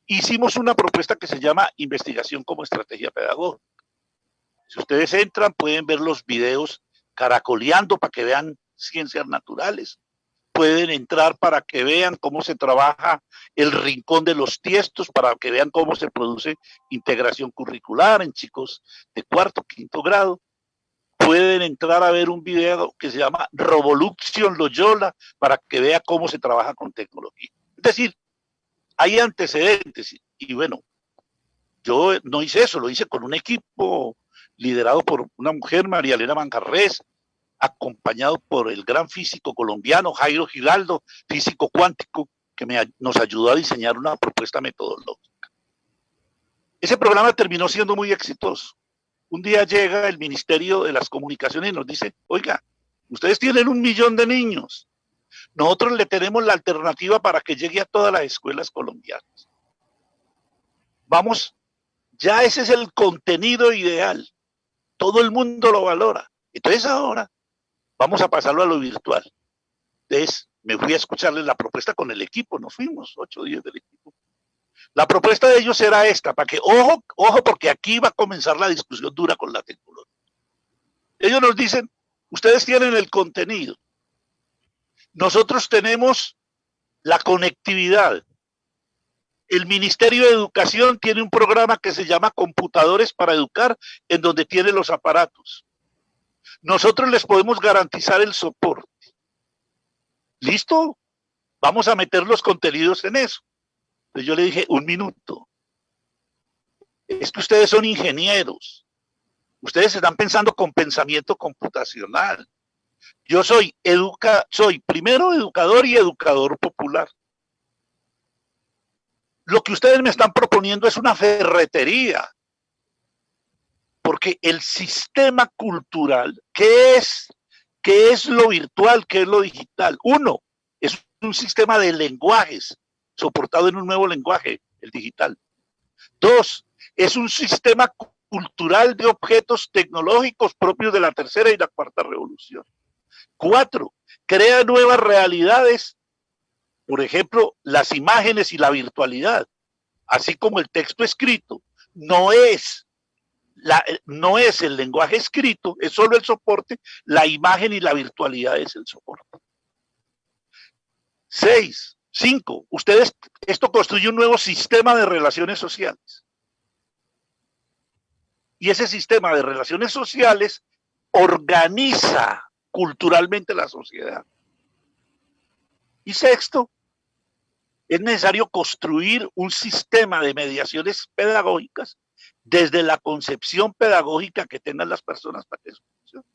hicimos una propuesta que se llama Investigación como Estrategia Pedagógica. Si ustedes entran, pueden ver los videos caracoleando para que vean ciencias naturales. Pueden entrar para que vean cómo se trabaja el rincón de los tiestos, para que vean cómo se produce integración curricular en chicos de 4º, 5º grado. Pueden entrar a ver un video que se llama Revolution Loyola para que vea cómo se trabaja con tecnología. Es decir, hay antecedentes y bueno, yo no hice eso, lo hice con un equipo liderado por una mujer, María Elena Manjarrés, acompañado por el gran físico colombiano Jairo Giraldo, físico cuántico, que nos ayudó a diseñar una propuesta metodológica. Ese programa terminó siendo muy exitoso. Un día llega el Ministerio de las Comunicaciones y nos dice, oiga, ustedes tienen 1 millón de niños, nosotros le tenemos la alternativa para que llegue a todas las escuelas colombianas. Vamos, ya ese es el contenido ideal, todo el mundo lo valora. Entonces ahora vamos a pasarlo a lo virtual. Entonces, me fui a escucharles la propuesta con el equipo, nos fuimos 8 o 10 del equipo. La propuesta de ellos era esta, para que, ojo, porque aquí va a comenzar la discusión dura con la tecnología. Ellos nos dicen, ustedes tienen el contenido, nosotros tenemos la conectividad. El Ministerio de Educación tiene un programa que se llama Computadores para Educar, en donde tiene los aparatos. nosotros les podemos garantizar el soporte. ¿Listo? Vamos a meter los contenidos en eso. Entonces yo le dije, un minuto. Es que ustedes son ingenieros. Ustedes están pensando con pensamiento computacional. Yo soy primero educador y educador popular. Lo que ustedes me están proponiendo es una ferretería. Porque el sistema cultural, ¿qué es lo virtual? ¿Qué es lo digital? Uno, es un sistema de lenguajes soportado en un nuevo lenguaje, el digital. Dos, es un sistema cultural de objetos tecnológicos propios de la tercera y la cuarta revolución. Cuatro, crea nuevas realidades, por ejemplo, las imágenes y la virtualidad, así como el texto escrito, no es el lenguaje escrito, es solo el soporte, la imagen y la virtualidad es el soporte. 5, esto construye un nuevo sistema de relaciones sociales. Y ese sistema de relaciones sociales organiza culturalmente la sociedad. Y 6, es necesario construir un sistema de mediaciones pedagógicas desde la concepción pedagógica que tengan las personas para que eso funcione.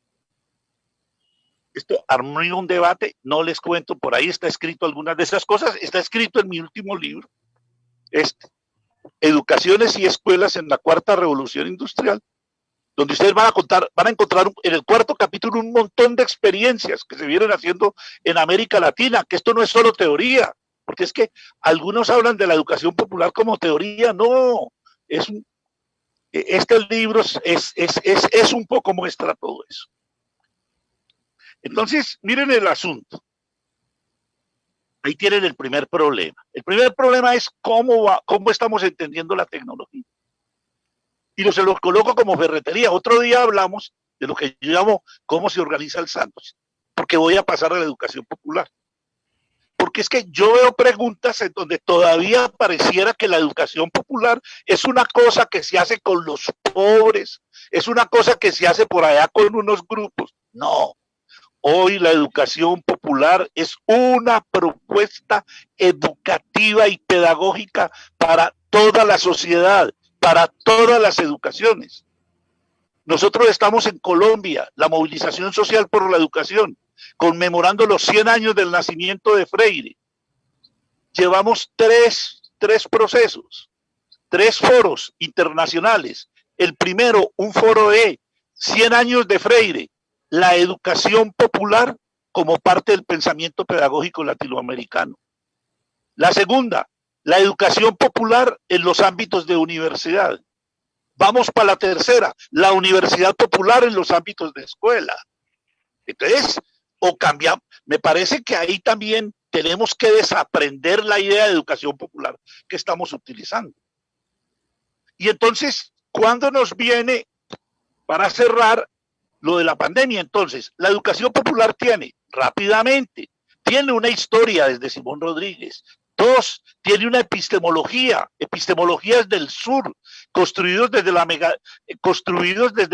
Esto armó un debate, no les cuento, por ahí está escrito algunas de esas cosas, está escrito en mi último libro, Educaciones y Escuelas en la Cuarta Revolución Industrial, donde ustedes van a encontrar en el cuarto capítulo un montón de experiencias que se vienen haciendo en América Latina, que esto no es solo teoría, porque es que algunos hablan de la educación popular como teoría, no, este libro es un poco muestra todo eso. Entonces, miren el asunto. Ahí tienen el primer problema. El primer problema es cómo estamos entendiendo la tecnología. Y se los coloco como ferretería. Otro día hablamos de lo que yo llamo cómo se organiza el sándwich, porque voy a pasar a la educación popular. Porque es que yo veo preguntas en donde todavía pareciera que la educación popular es una cosa que se hace con los pobres, es una cosa que se hace por allá con unos grupos. No, hoy la educación popular es una propuesta educativa y pedagógica para toda la sociedad, para todas las educaciones. Nosotros estamos en Colombia, la movilización social por la educación, conmemorando los 100 años del nacimiento de Freire. Llevamos tres procesos, 3 foros internacionales. El primero, un foro de 100 años de Freire, la educación popular como parte del pensamiento pedagógico latinoamericano. La segunda, la educación popular en los ámbitos de universidad. Vamos para la tercera, la universidad popular en los ámbitos de escuela. Entonces, me parece que ahí también tenemos que desaprender la idea de educación popular que estamos utilizando. Y entonces, ¿cuándo nos viene para cerrar lo de la pandemia? Entonces, la educación popular tiene una historia desde Simón Rodríguez. 2, tiene una epistemologías del sur, construidos desde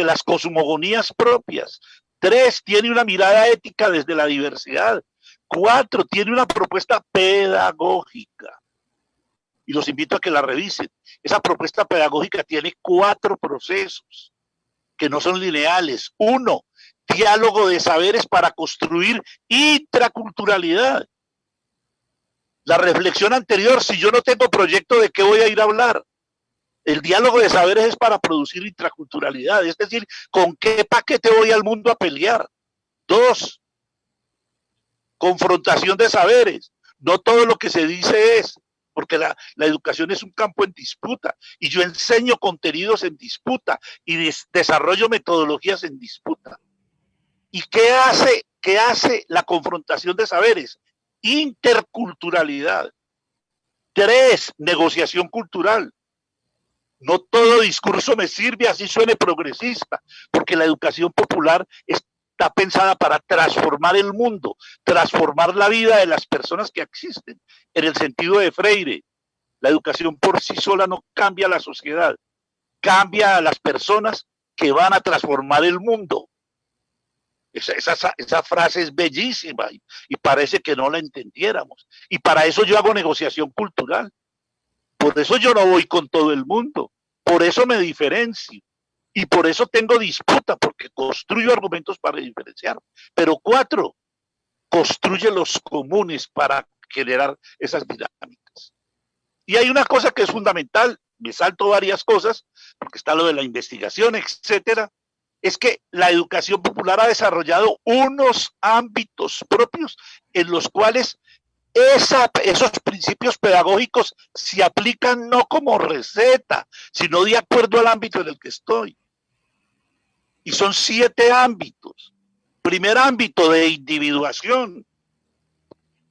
las cosmogonías propias. 3, tiene una mirada ética desde la diversidad. 4, tiene una propuesta pedagógica. Y los invito a que la revisen. Esa propuesta pedagógica tiene 4 procesos que no son lineales. 1, diálogo de saberes para construir intraculturalidad. La reflexión anterior, si yo no tengo proyecto, ¿de qué voy a ir a hablar? El diálogo de saberes es para producir intraculturalidad, es decir, ¿con qué paquete voy al mundo a pelear? 2, confrontación de saberes. No todo lo que se dice es, porque la educación es un campo en disputa, y yo enseño contenidos en disputa, y desarrollo metodologías en disputa. ¿Y qué hace la confrontación de saberes? Interculturalidad. 3, negociación cultural. No todo discurso me sirve así suene progresista, porque la educación popular está pensada para transformar el mundo, transformar la vida de las personas que existen. En el sentido de Freire, la educación por sí sola no cambia la sociedad, cambia a las personas que van a transformar el mundo. Esa frase es bellísima y parece que no la entendiéramos. Y para eso yo hago negociación cultural. Por eso yo no voy con todo el mundo. Por eso me diferencio. Y por eso tengo disputa, porque construyo argumentos para diferenciar. Pero 4, construye los comunes para generar esas dinámicas. Y hay una cosa que es fundamental, me salto varias cosas, porque está lo de la investigación, etcétera, es que la educación popular ha desarrollado unos ámbitos propios en los cuales esos principios pedagógicos se aplican no como receta, sino de acuerdo al ámbito en el que estoy. Y son 7 ámbitos. Primer ámbito de individuación.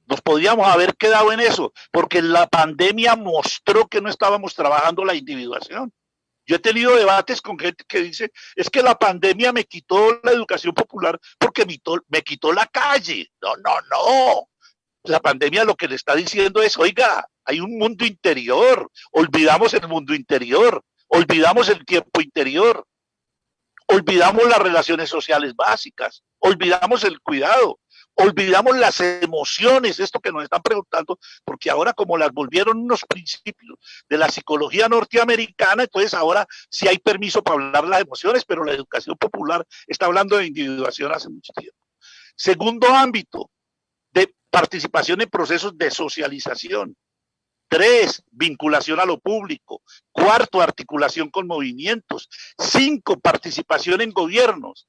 Nos podríamos haber quedado en eso, porque la pandemia mostró que no estábamos trabajando la individuación. Yo he tenido debates con gente que dice, es que la pandemia me quitó la educación popular porque me quitó la calle. No, no, no. La pandemia lo que le está diciendo es, oiga, hay un mundo interior, olvidamos el mundo interior, olvidamos el tiempo interior, olvidamos las relaciones sociales básicas, olvidamos el cuidado, olvidamos las emociones, esto que nos están preguntando, porque ahora como las volvieron unos principios de la psicología norteamericana, entonces ahora sí hay permiso para hablar de las emociones, pero la educación popular está hablando de individuación hace mucho tiempo. Segundo ámbito, de participación en procesos de socialización. 3, vinculación a lo público. 4, articulación con movimientos. 5, participación en gobiernos.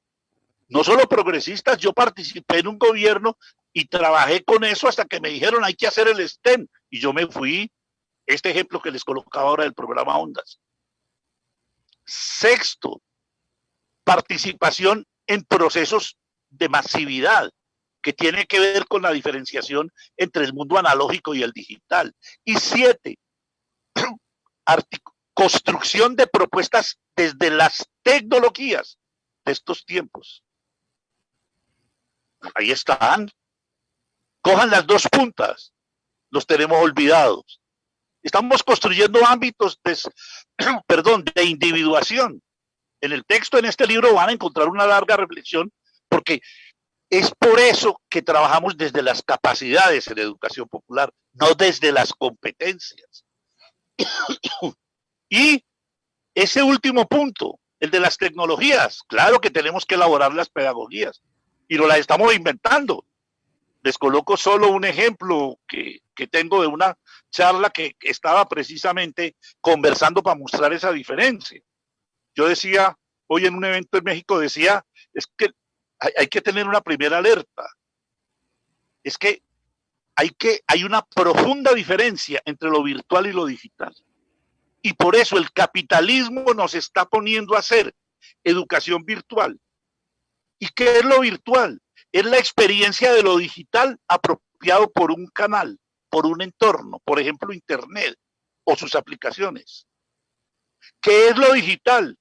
No solo progresistas, yo participé en un gobierno y trabajé con eso hasta que me dijeron hay que hacer el STEM. Y yo me fui, este ejemplo que les colocaba ahora del programa Ondas. 6, participación en procesos de masividad, que tiene que ver con la diferenciación entre el mundo analógico y el digital. Y 7, construcción de propuestas desde las tecnologías de estos tiempos. Ahí están. Cojan las 2 puntas. Los tenemos olvidados. Estamos construyendo ámbitos de individuación. En el texto, en este libro, van a encontrar una larga reflexión, porque es por eso que trabajamos desde las capacidades en educación popular, no desde las competencias. Y ese último punto, el de las tecnologías, claro que tenemos que elaborar las pedagogías y no las estamos inventando. Les coloco solo un ejemplo que tengo de una charla que estaba precisamente conversando para mostrar esa diferencia. Yo decía, hoy en un evento en México decía, es que hay que tener una primera alerta. Es que hay una profunda diferencia entre lo virtual y lo digital. Y por eso el capitalismo nos está poniendo a hacer educación virtual. ¿Y qué es lo virtual? Es la experiencia de lo digital apropiado por un canal, por un entorno, por ejemplo, Internet o sus aplicaciones. ¿Qué es lo digital?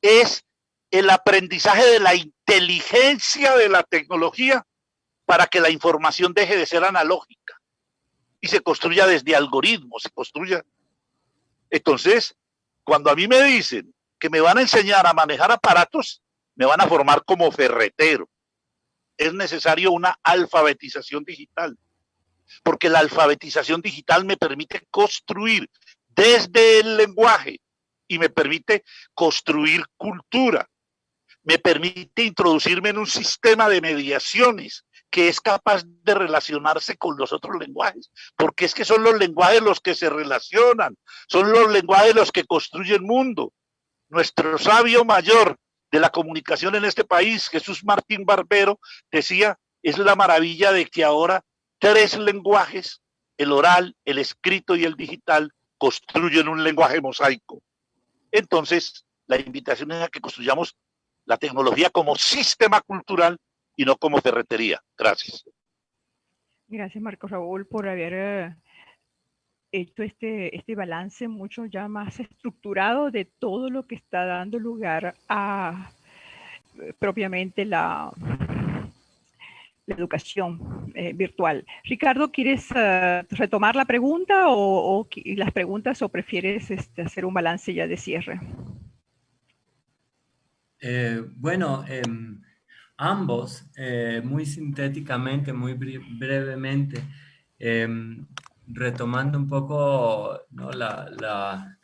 Es el aprendizaje de la inteligencia de la tecnología para que la información deje de ser analógica y se construya desde algoritmos, se construya. Entonces, cuando a mí me dicen que me van a enseñar a manejar aparatos, me van a formar como ferretero. Es necesario una alfabetización digital, porque la alfabetización digital me permite construir desde el lenguaje y me permite construir cultura. Me permite introducirme en un sistema de mediaciones que es capaz de relacionarse con los otros lenguajes, porque es que son los lenguajes los que se relacionan, son los lenguajes los que construyen mundo. Nuestro sabio mayor de la comunicación en este país, Jesús Martín Barbero, decía, es la maravilla de que ahora 3 lenguajes, el oral, el escrito y el digital, construyen un lenguaje mosaico. Entonces, la invitación es a que construyamos la tecnología como sistema cultural y no como ferretería. Gracias. Gracias, Marco Raúl, por haber hecho este balance mucho ya más estructurado de todo lo que está dando lugar a propiamente la educación virtual. Ricardo, ¿quieres retomar la pregunta o las preguntas o prefieres hacer un balance ya de cierre? Bueno, ambos, muy sintéticamente, muy brevemente, retomando un poco, ¿no? la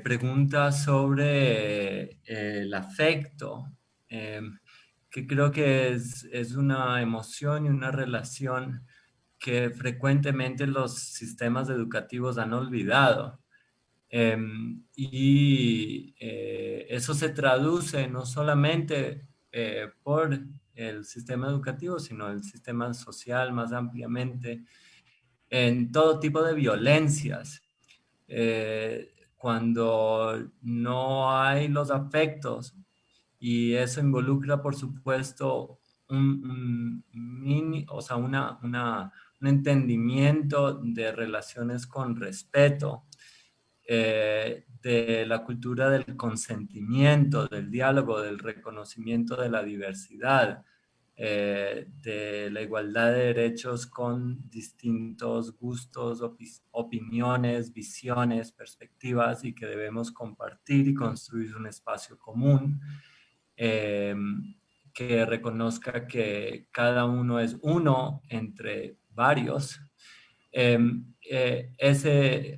pregunta sobre el afecto, que creo que es una emoción y una relación que frecuentemente los sistemas educativos han olvidado. Eso se traduce no solamente por el sistema educativo, sino el sistema social más ampliamente, en todo tipo de violencias. Cuando no hay los afectos, y eso involucra, por supuesto, o sea, un entendimiento de relaciones con respeto, de la cultura del consentimiento, del diálogo, del reconocimiento de la diversidad, de la igualdad de derechos con distintos gustos, opiniones, visiones, perspectivas, y que debemos compartir y construir un espacio común, eh, que reconozca que cada uno es uno entre varios,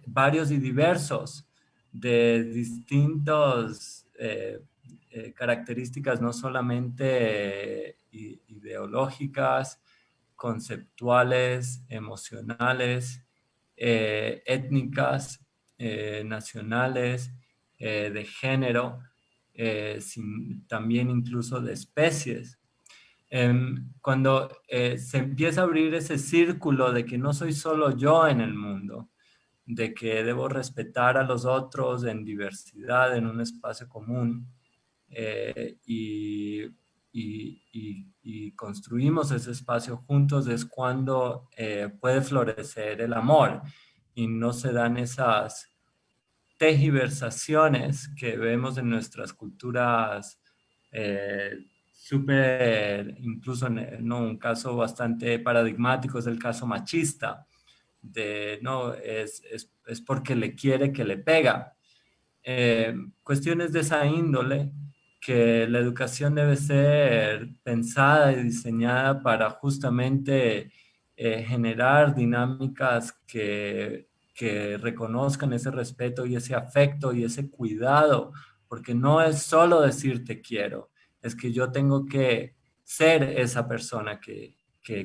varios y diversos, de distintas características, no solamente ideológicas, conceptuales, emocionales, étnicas, nacionales, de género, también incluso de especies. Cuando se empieza a abrir ese círculo de que no soy solo yo en el mundo, de que debo respetar a los otros en diversidad, en un espacio común, y construimos ese espacio juntos, es cuando puede florecer el amor y no se dan esas tergiversaciones que vemos en nuestras culturas, súper, incluso, ¿no? Un caso bastante paradigmático es el caso machista, de no, es porque le quiere que le pega. Cuestiones de esa índole, que la educación debe ser pensada y diseñada para justamente generar dinámicas que reconozcan ese respeto y ese afecto y ese cuidado, porque no es solo decir te quiero, es que yo tengo que ser esa persona que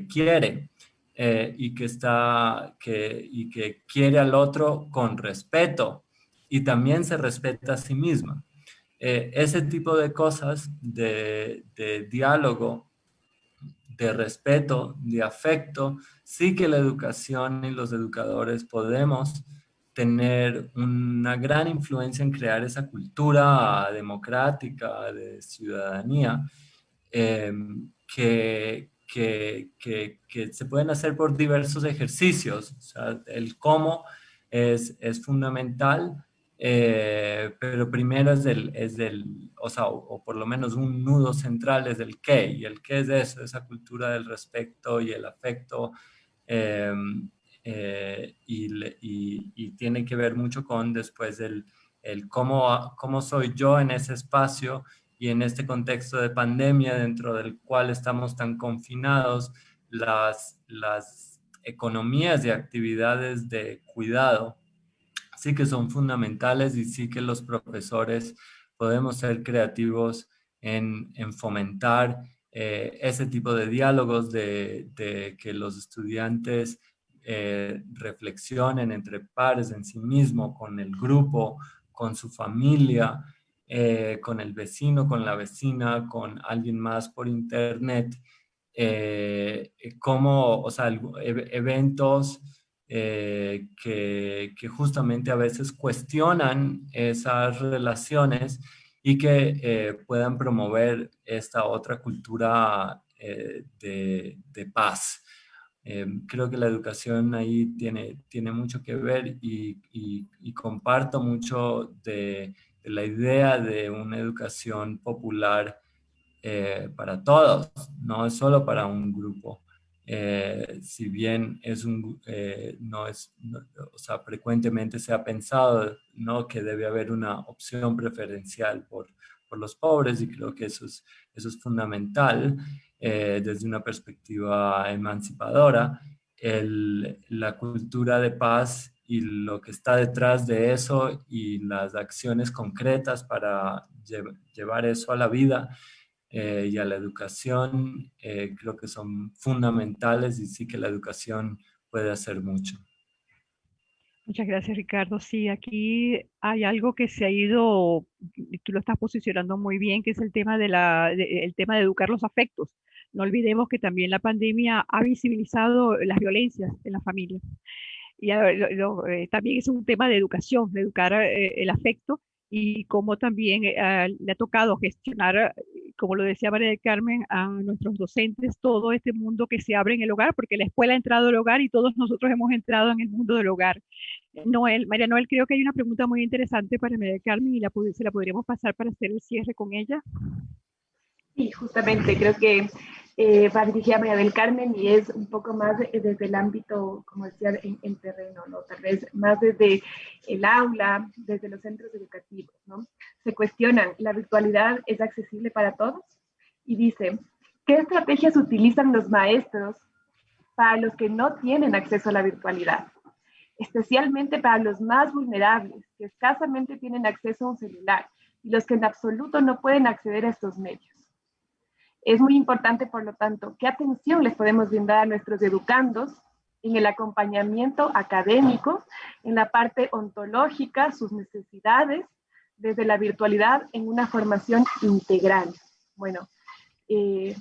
quiere, y que quiere al otro con respeto y también se respeta a sí misma. Ese tipo de cosas, de diálogo, de respeto, de afecto, sí que la educación y los educadores podemos tener una gran influencia en crear esa cultura democrática de ciudadanía, eh, que se pueden hacer por diversos ejercicios. O sea, el cómo es fundamental, pero primero o sea, o por lo menos un nudo central es el qué, y el qué es eso, esa cultura del respeto y el afecto, eh, y tiene que ver mucho con después el cómo soy yo en ese espacio y en este contexto de pandemia dentro del cual estamos tan confinados. Las economías y actividades de cuidado sí que son fundamentales, y sí que los profesores podemos ser creativos en fomentar ese tipo de diálogos, de que los estudiantes reflexionen entre pares en sí mismo, con el grupo, con su familia, con el vecino, con la vecina, con alguien más por internet, como, o sea, eventos que justamente a veces cuestionan esas relaciones y que puedan promover esta otra cultura de paz. Creo que la educación ahí tiene mucho que ver, y comparto mucho de la idea de una educación popular para todos, no es solo para un grupo. Si bien no es, o sea, frecuentemente se ha pensado, ¿no?, que debe haber una opción preferencial los pobres, y creo que eso es fundamental desde una perspectiva emancipadora. La cultura de paz y lo que está detrás de eso y las acciones concretas para llevar eso a la vida y a la educación, creo que son fundamentales, y sí que la educación puede hacer mucho. Muchas gracias, Ricardo. Sí, aquí hay algo que se ha ido, y tú lo estás posicionando muy bien, que es el tema el tema de educar los afectos. No olvidemos que también la pandemia ha visibilizado las violencias en la familia. Y también es un tema de educación, de educar el afecto, y cómo también le ha tocado gestionar, como lo decía María del Carmen, a nuestros docentes, todo este mundo que se abre en el hogar, porque la escuela ha entrado al hogar y todos nosotros hemos entrado en el mundo del hogar. María Noel, creo que hay una pregunta muy interesante para María del Carmen, y se la podríamos pasar para hacer el cierre con ella. Sí, justamente creo que va dirigida a María del Carmen, y es un poco más desde el ámbito, como decía, en terreno, ¿no? Tal vez más desde el aula, desde los centros educativos, ¿no? Se cuestionan, ¿la virtualidad es accesible para todos? Y dice, ¿qué estrategias utilizan los maestros para los que no tienen acceso a la virtualidad? Especialmente para los más vulnerables, que escasamente tienen acceso a un celular, y los que en absoluto no pueden acceder a estos medios. Es muy importante, por lo tanto, qué atención les podemos brindar a nuestros educandos en el acompañamiento académico, en la parte ontológica, sus necesidades, desde la virtualidad, en una formación integral. Bueno,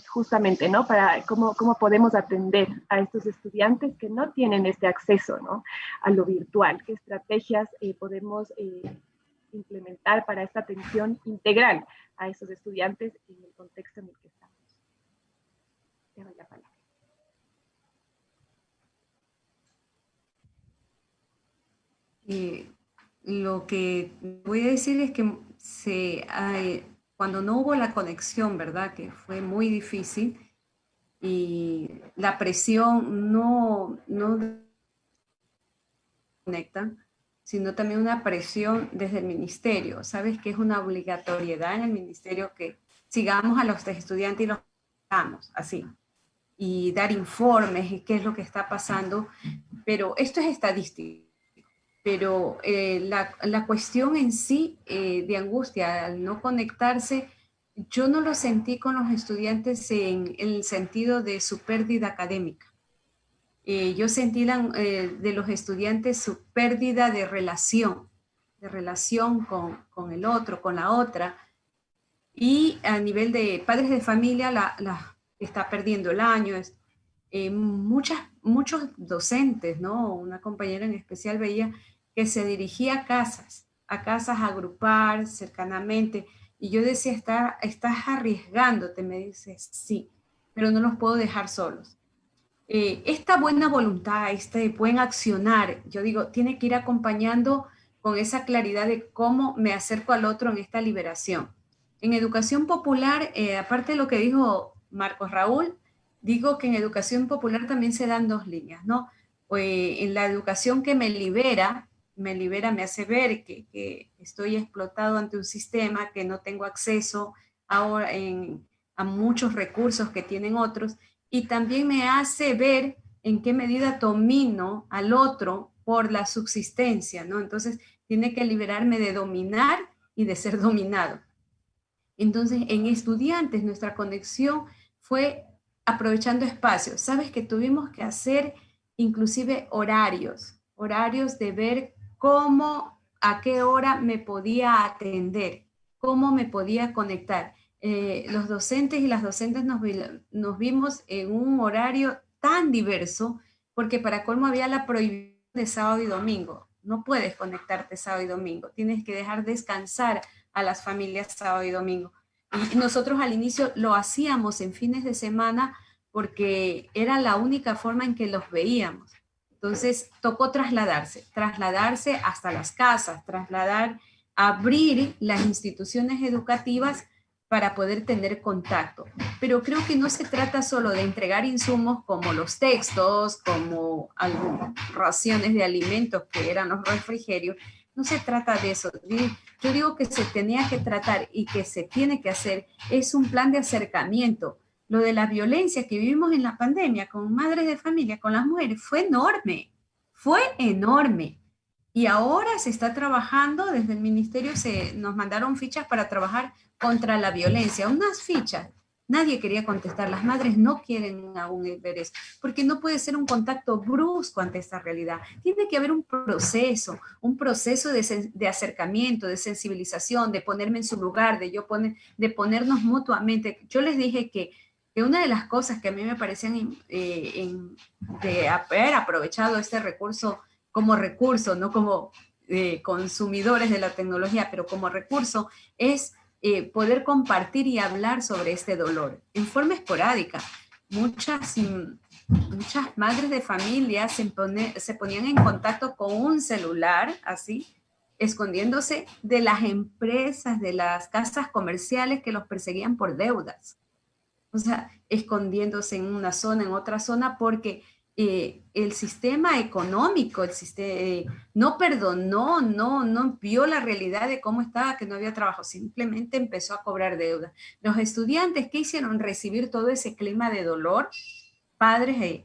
justamente, ¿no? Para cómo podemos atender a estos estudiantes que no tienen este acceso, ¿no? A lo virtual. ¿Qué estrategias podemos implementar para esta atención integral a esos estudiantes en el contexto en el que estamos? Te doy la palabra. Lo que voy a decir es que cuando no hubo la conexión, ¿verdad? Que fue muy difícil, y la presión no conecta, sino también una presión desde el ministerio. Sabes que es una obligatoriedad en el ministerio que sigamos a los estudiantes y los hagamos así, y dar informes y qué es lo que está pasando, pero esto es estadístico. Pero la cuestión en sí de angustia al no conectarse, yo no lo sentí con los estudiantes en el sentido de su pérdida académica. Yo sentí de los estudiantes su pérdida de relación con el otro, con la otra, y a nivel de padres de familia está perdiendo el año. Muchos docentes, ¿no? Una compañera en especial veía que se dirigía a casas a agrupar cercanamente, y yo decía, estás arriesgándote, me dice, sí, pero no los puedo dejar solos. Esta buena voluntad, este buen accionar, yo digo, tiene que ir acompañando con esa claridad de cómo me acerco al otro en esta liberación. En educación popular, aparte de lo que dijo Marcos Raúl, digo que en educación popular también se dan dos líneas, ¿no? En la educación que me libera, me hace ver que estoy explotado ante un sistema, que no tengo acceso ahora a muchos recursos que tienen otros, y también me hace ver en qué medida domino al otro por la subsistencia, ¿no? Entonces, tiene que liberarme de dominar y de ser dominado. Entonces, en estudiantes, nuestra conexión fue aprovechando espacios. Sabes que tuvimos que hacer inclusive horarios de ver a qué hora me podía atender, cómo me podía conectar. Los docentes y las docentes nos vimos en un horario tan diverso, porque para colmo había la prohibición de sábado y domingo. No puedes conectarte sábado y domingo, tienes que dejar descansar a las familias sábado y domingo. Y nosotros al inicio lo hacíamos en fines de semana porque era la única forma en que los veíamos. Entonces tocó trasladarse hasta las casas, abrir las instituciones educativas para poder tener contacto. Pero creo que no se trata solo de entregar insumos como los textos, como algunas raciones de alimentos que eran los refrigerios. No se trata de eso. Yo digo que se tenía que tratar y que se tiene que hacer es un plan de acercamiento. Lo de la violencia que vivimos en la pandemia con madres de familia, con las mujeres, fue enorme, fue enorme. Y ahora se está trabajando, desde el ministerio nos mandaron fichas para trabajar contra la violencia, unas fichas. Nadie quería contestar, las madres no quieren aún ver eso, porque no puede ser un contacto brusco ante esta realidad. Tiene que haber un proceso de acercamiento, de sensibilización, de ponerme en su lugar, de ponernos mutuamente. Yo les dije que una de las cosas que a mí me parecían de haber aprovechado este recurso como recurso, no como consumidores de la tecnología, pero como recurso, es poder compartir y hablar sobre este dolor en forma esporádica. Muchas madres de familia se ponían en contacto con un celular, así, escondiéndose de las empresas, de las casas comerciales que los perseguían por deudas. O sea, escondiéndose en una zona, en otra zona, porque el sistema económico, no perdonó, no vio la realidad de cómo estaba, que no había trabajo, simplemente empezó a cobrar deuda. Los estudiantes, ¿qué hicieron? Recibir todo ese clima de dolor, padres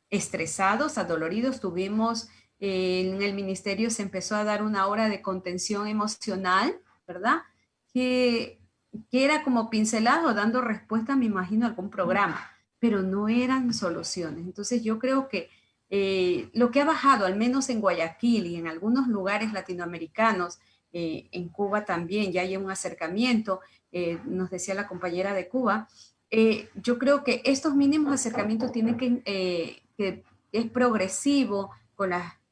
estresados, adoloridos. Tuvimos, en el ministerio se empezó a dar una hora de contención emocional, ¿verdad? Que era como pincelado, dando respuesta, me imagino, a algún programa, pero no eran soluciones. Entonces yo creo que lo que ha bajado, al menos en Guayaquil y en algunos lugares latinoamericanos, en Cuba también ya hay un acercamiento, nos decía la compañera de Cuba, yo creo que estos mínimos acercamientos tienen que es progresivo,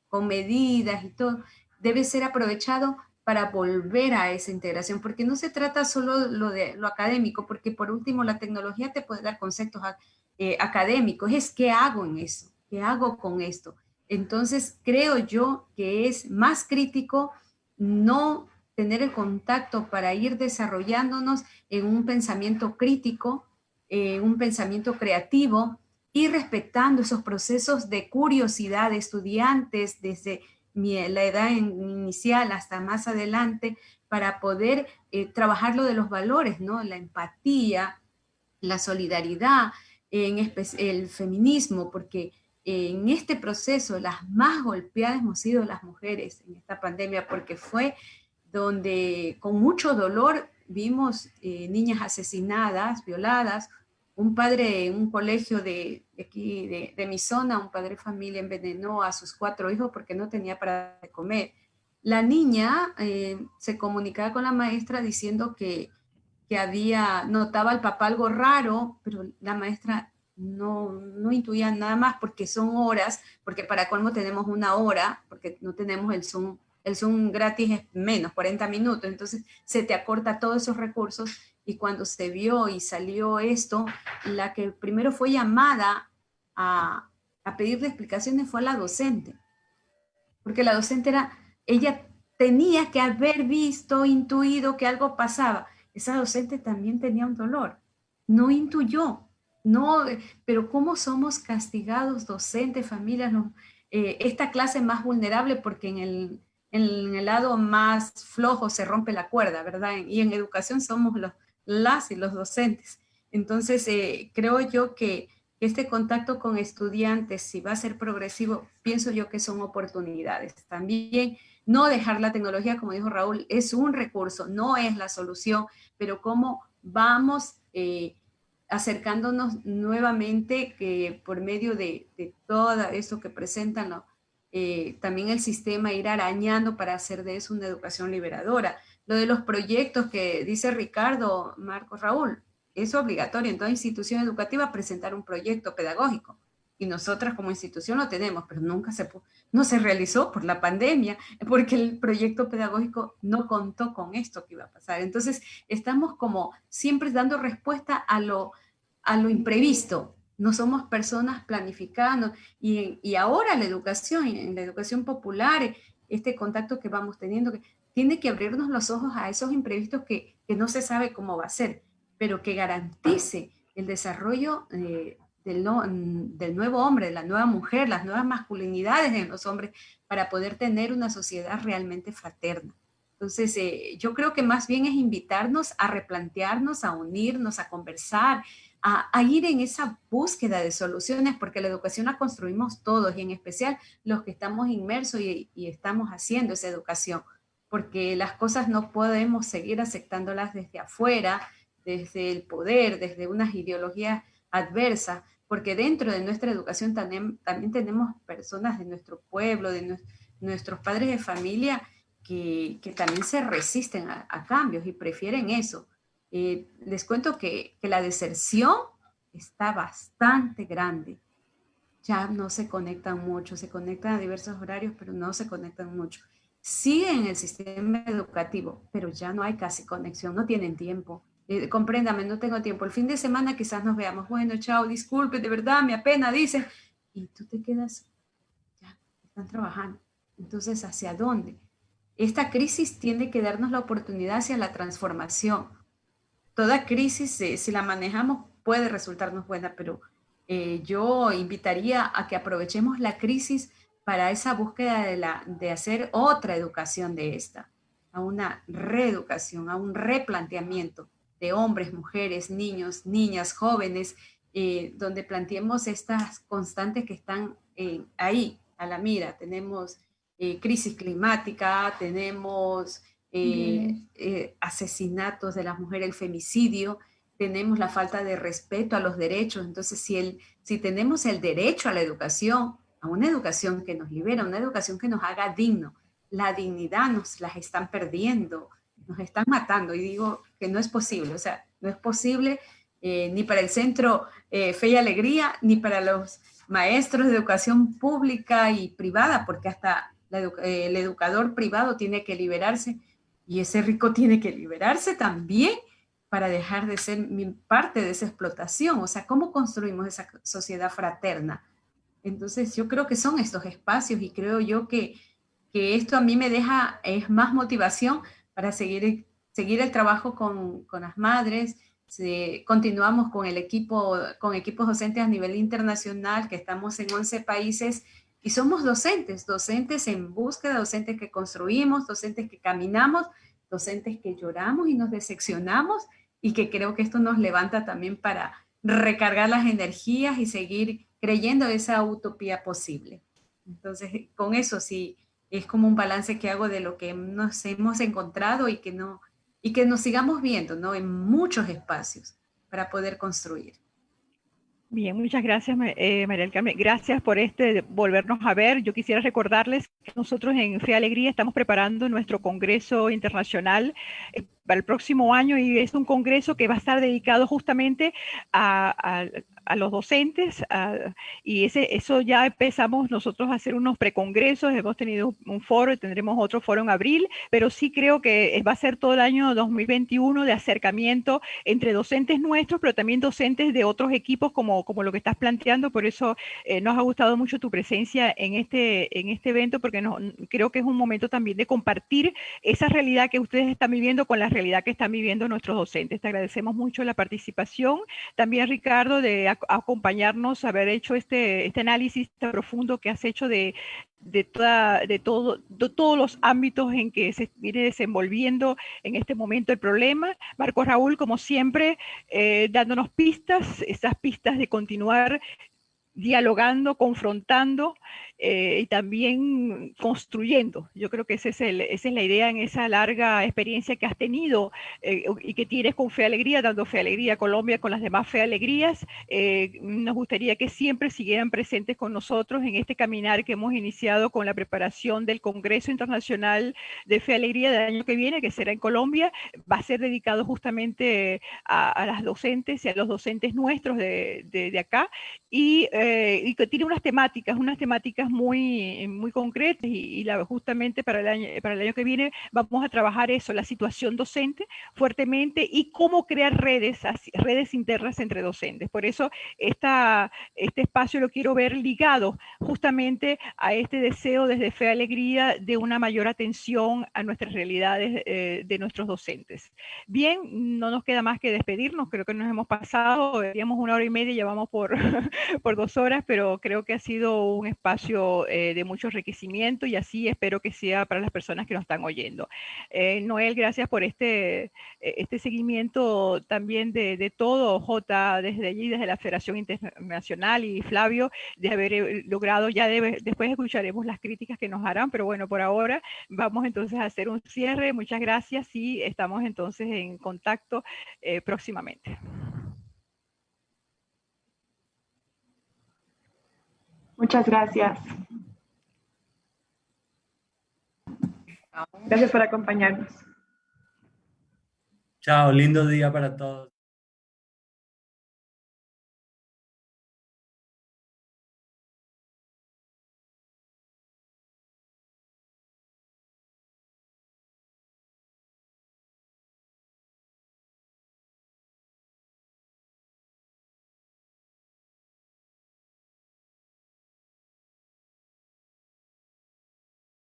con medidas y todo, debe ser aprovechado para volver a esa integración, porque no se trata solo de lo académico, porque por último la tecnología te puede dar conceptos académicos, es qué hago en eso, qué hago con esto. Entonces creo yo que es más crítico no tener el contacto para ir desarrollándonos en un pensamiento crítico, un pensamiento creativo y respetando esos procesos de curiosidad de estudiantes desde la edad inicial hasta más adelante, para poder trabajar lo de los valores, ¿no? La empatía, la solidaridad, el feminismo, porque en este proceso las más golpeadas hemos sido las mujeres en esta pandemia, porque fue donde con mucho dolor vimos niñas asesinadas, violadas. Un padre en un colegio de aquí, de mi zona, un padre de familia envenenó a sus 4 hijos porque no tenía para comer. La niña se comunicaba con la maestra diciendo que notaba al papá algo raro, pero la maestra no intuía nada más porque son horas, porque para colmo tenemos una hora, porque no tenemos el Zoom gratis es menos, 40 minutos, entonces se te acorta todos esos recursos. Y cuando se vio y salió esto, la que primero fue llamada a pedirle explicaciones fue la docente. Porque la docente ella tenía que haber visto, intuido que algo pasaba. Esa docente también tenía un dolor. No intuyó. No, pero ¿cómo somos castigados docentes, familias? Esta clase más vulnerable porque en el lado más flojo se rompe la cuerda, ¿verdad? Y en educación somos las y los docentes. Entonces, creo yo que este contacto con estudiantes, si va a ser progresivo, pienso yo que son oportunidades. También no dejar la tecnología, como dijo Raúl, es un recurso, no es la solución, pero cómo vamos acercándonos nuevamente que por medio de todo eso que presentan, también el sistema, ir arañando para hacer de eso una educación liberadora. Lo de los proyectos que dice Ricardo, Marcos, Raúl, es obligatorio en toda institución educativa presentar un proyecto pedagógico. Y nosotras como institución lo tenemos, pero nunca no se realizó por la pandemia, porque el proyecto pedagógico no contó con esto que iba a pasar. Entonces, estamos como siempre dando respuesta a lo imprevisto. No somos personas planificando. Y ahora en la educación popular, este contacto que vamos teniendo, que tiene que abrirnos los ojos a esos imprevistos que no se sabe cómo va a ser, pero que garantice el desarrollo de del nuevo hombre, de la nueva mujer, las nuevas masculinidades en los hombres, para poder tener una sociedad realmente fraterna. Entonces, yo creo que más bien es invitarnos a replantearnos, a unirnos, a conversar, a ir en esa búsqueda de soluciones, porque la educación la construimos todos, y en especial los que estamos inmersos y estamos haciendo esa educación, porque las cosas no podemos seguir aceptándolas desde afuera, desde el poder, desde unas ideologías adversas, porque dentro de nuestra educación también tenemos personas de nuestro pueblo, de nuestros padres de familia, que también se resisten a cambios y prefieren eso. Les cuento que la deserción está bastante grande. Ya no se conectan mucho, se conectan a diversos horarios, pero no se conectan mucho. Siguen en el sistema educativo, pero ya no hay casi conexión, no tienen tiempo. Compréndame, no tengo tiempo. El fin de semana quizás nos veamos. Bueno, chao, disculpe, de verdad, me apena, dicen. Y tú te quedas, ya, están trabajando. Entonces, ¿hacia dónde? Esta crisis tiene que darnos la oportunidad hacia la transformación. Toda crisis, si la manejamos, puede resultarnos buena, pero yo invitaría a que aprovechemos la crisis para esa búsqueda de hacer otra educación de esta, a una reeducación, a un replanteamiento de hombres, mujeres, niños, niñas, jóvenes, donde planteemos estas constantes que están ahí, a la mira. Tenemos crisis climática, tenemos asesinatos de las mujeres, el femicidio, tenemos la falta de respeto a los derechos. Entonces, si tenemos el derecho a la educación, a una educación que nos libera, una educación que nos haga digno, la dignidad nos la están perdiendo, nos están matando, y digo que no es posible, o sea, no es posible ni para el Centro Fe y Alegría, ni para los maestros de educación pública y privada, porque hasta el educador privado tiene que liberarse, y ese rico tiene que liberarse también para dejar de ser parte de esa explotación. O sea, ¿cómo construimos esa sociedad fraterna? Entonces, yo creo que son estos espacios, y creo yo que esto a mí me deja más motivación para seguir el trabajo con las madres. Continuamos con equipos docentes a nivel internacional, que estamos en 11 países, y somos docentes en búsqueda, docentes que construimos, docentes que caminamos, docentes que lloramos y nos decepcionamos, y que creo que esto nos levanta también para recargar las energías y seguir creyendo esa utopía posible. Entonces, con eso sí, es como un balance que hago de lo que nos hemos encontrado, y que nos sigamos viendo, ¿no?, en muchos espacios para poder construir. Bien, muchas gracias, María del Carmen. Gracias por volvernos a ver. Yo quisiera recordarles que nosotros en Fe y Alegría estamos preparando nuestro Congreso Internacional para el próximo año, y es un congreso que va a estar dedicado justamente a los docentes, y eso ya empezamos nosotros a hacer unos precongresos. Hemos tenido un foro y tendremos otro foro en abril, pero sí creo que va a ser todo el año 2021 de acercamiento entre docentes nuestros, pero también docentes de otros equipos como lo que estás planteando. Por eso nos ha gustado mucho tu presencia en este evento, porque creo que es un momento también de compartir esa realidad que ustedes están viviendo con la realidad que están viviendo nuestros docentes. Te agradecemos mucho la participación. También, Ricardo, de acompañarnos, haber hecho este análisis tan profundo que has hecho de todos los ámbitos en que se viene desenvolviendo en este momento el problema. Marco Raúl, como siempre, dándonos pistas, esas pistas de continuar dialogando, confrontando y también construyendo. Yo creo que esa es la idea en esa larga experiencia que has tenido y que tienes con Fe y Alegría, dando Fe y Alegría a Colombia con las demás Fe y Alegrías. Nos gustaría que siempre siguieran presentes con nosotros en este caminar que hemos iniciado con la preparación del Congreso Internacional de Fe y Alegría del año que viene, que será en Colombia. Va a ser dedicado justamente a las docentes y a los docentes nuestros de acá. Y y que tiene unas temáticas muy, muy concretas y justamente para el año que viene vamos a trabajar eso, la situación docente fuertemente y cómo crear redes internas entre docentes. Por eso este espacio lo quiero ver ligado justamente a este deseo desde Fe Alegría de una mayor atención a nuestras realidades de nuestros docentes. Bien, no nos queda más que despedirnos, creo que nos hemos pasado, teníamos 1 hora y media, ya vamos por, por 2 horas, pero creo que ha sido un espacio de mucho enriquecimiento y así espero que sea para las personas que nos están oyendo. Noel, gracias por este seguimiento también de todo, Jota, desde allí, desde la Federación Internacional y Flavio, de haber logrado, ya después escucharemos las críticas que nos harán, pero bueno, por ahora vamos entonces a hacer un cierre. Muchas gracias y estamos entonces en contacto próximamente. Muchas gracias. Gracias por acompañarnos. Chao, lindo día para todos.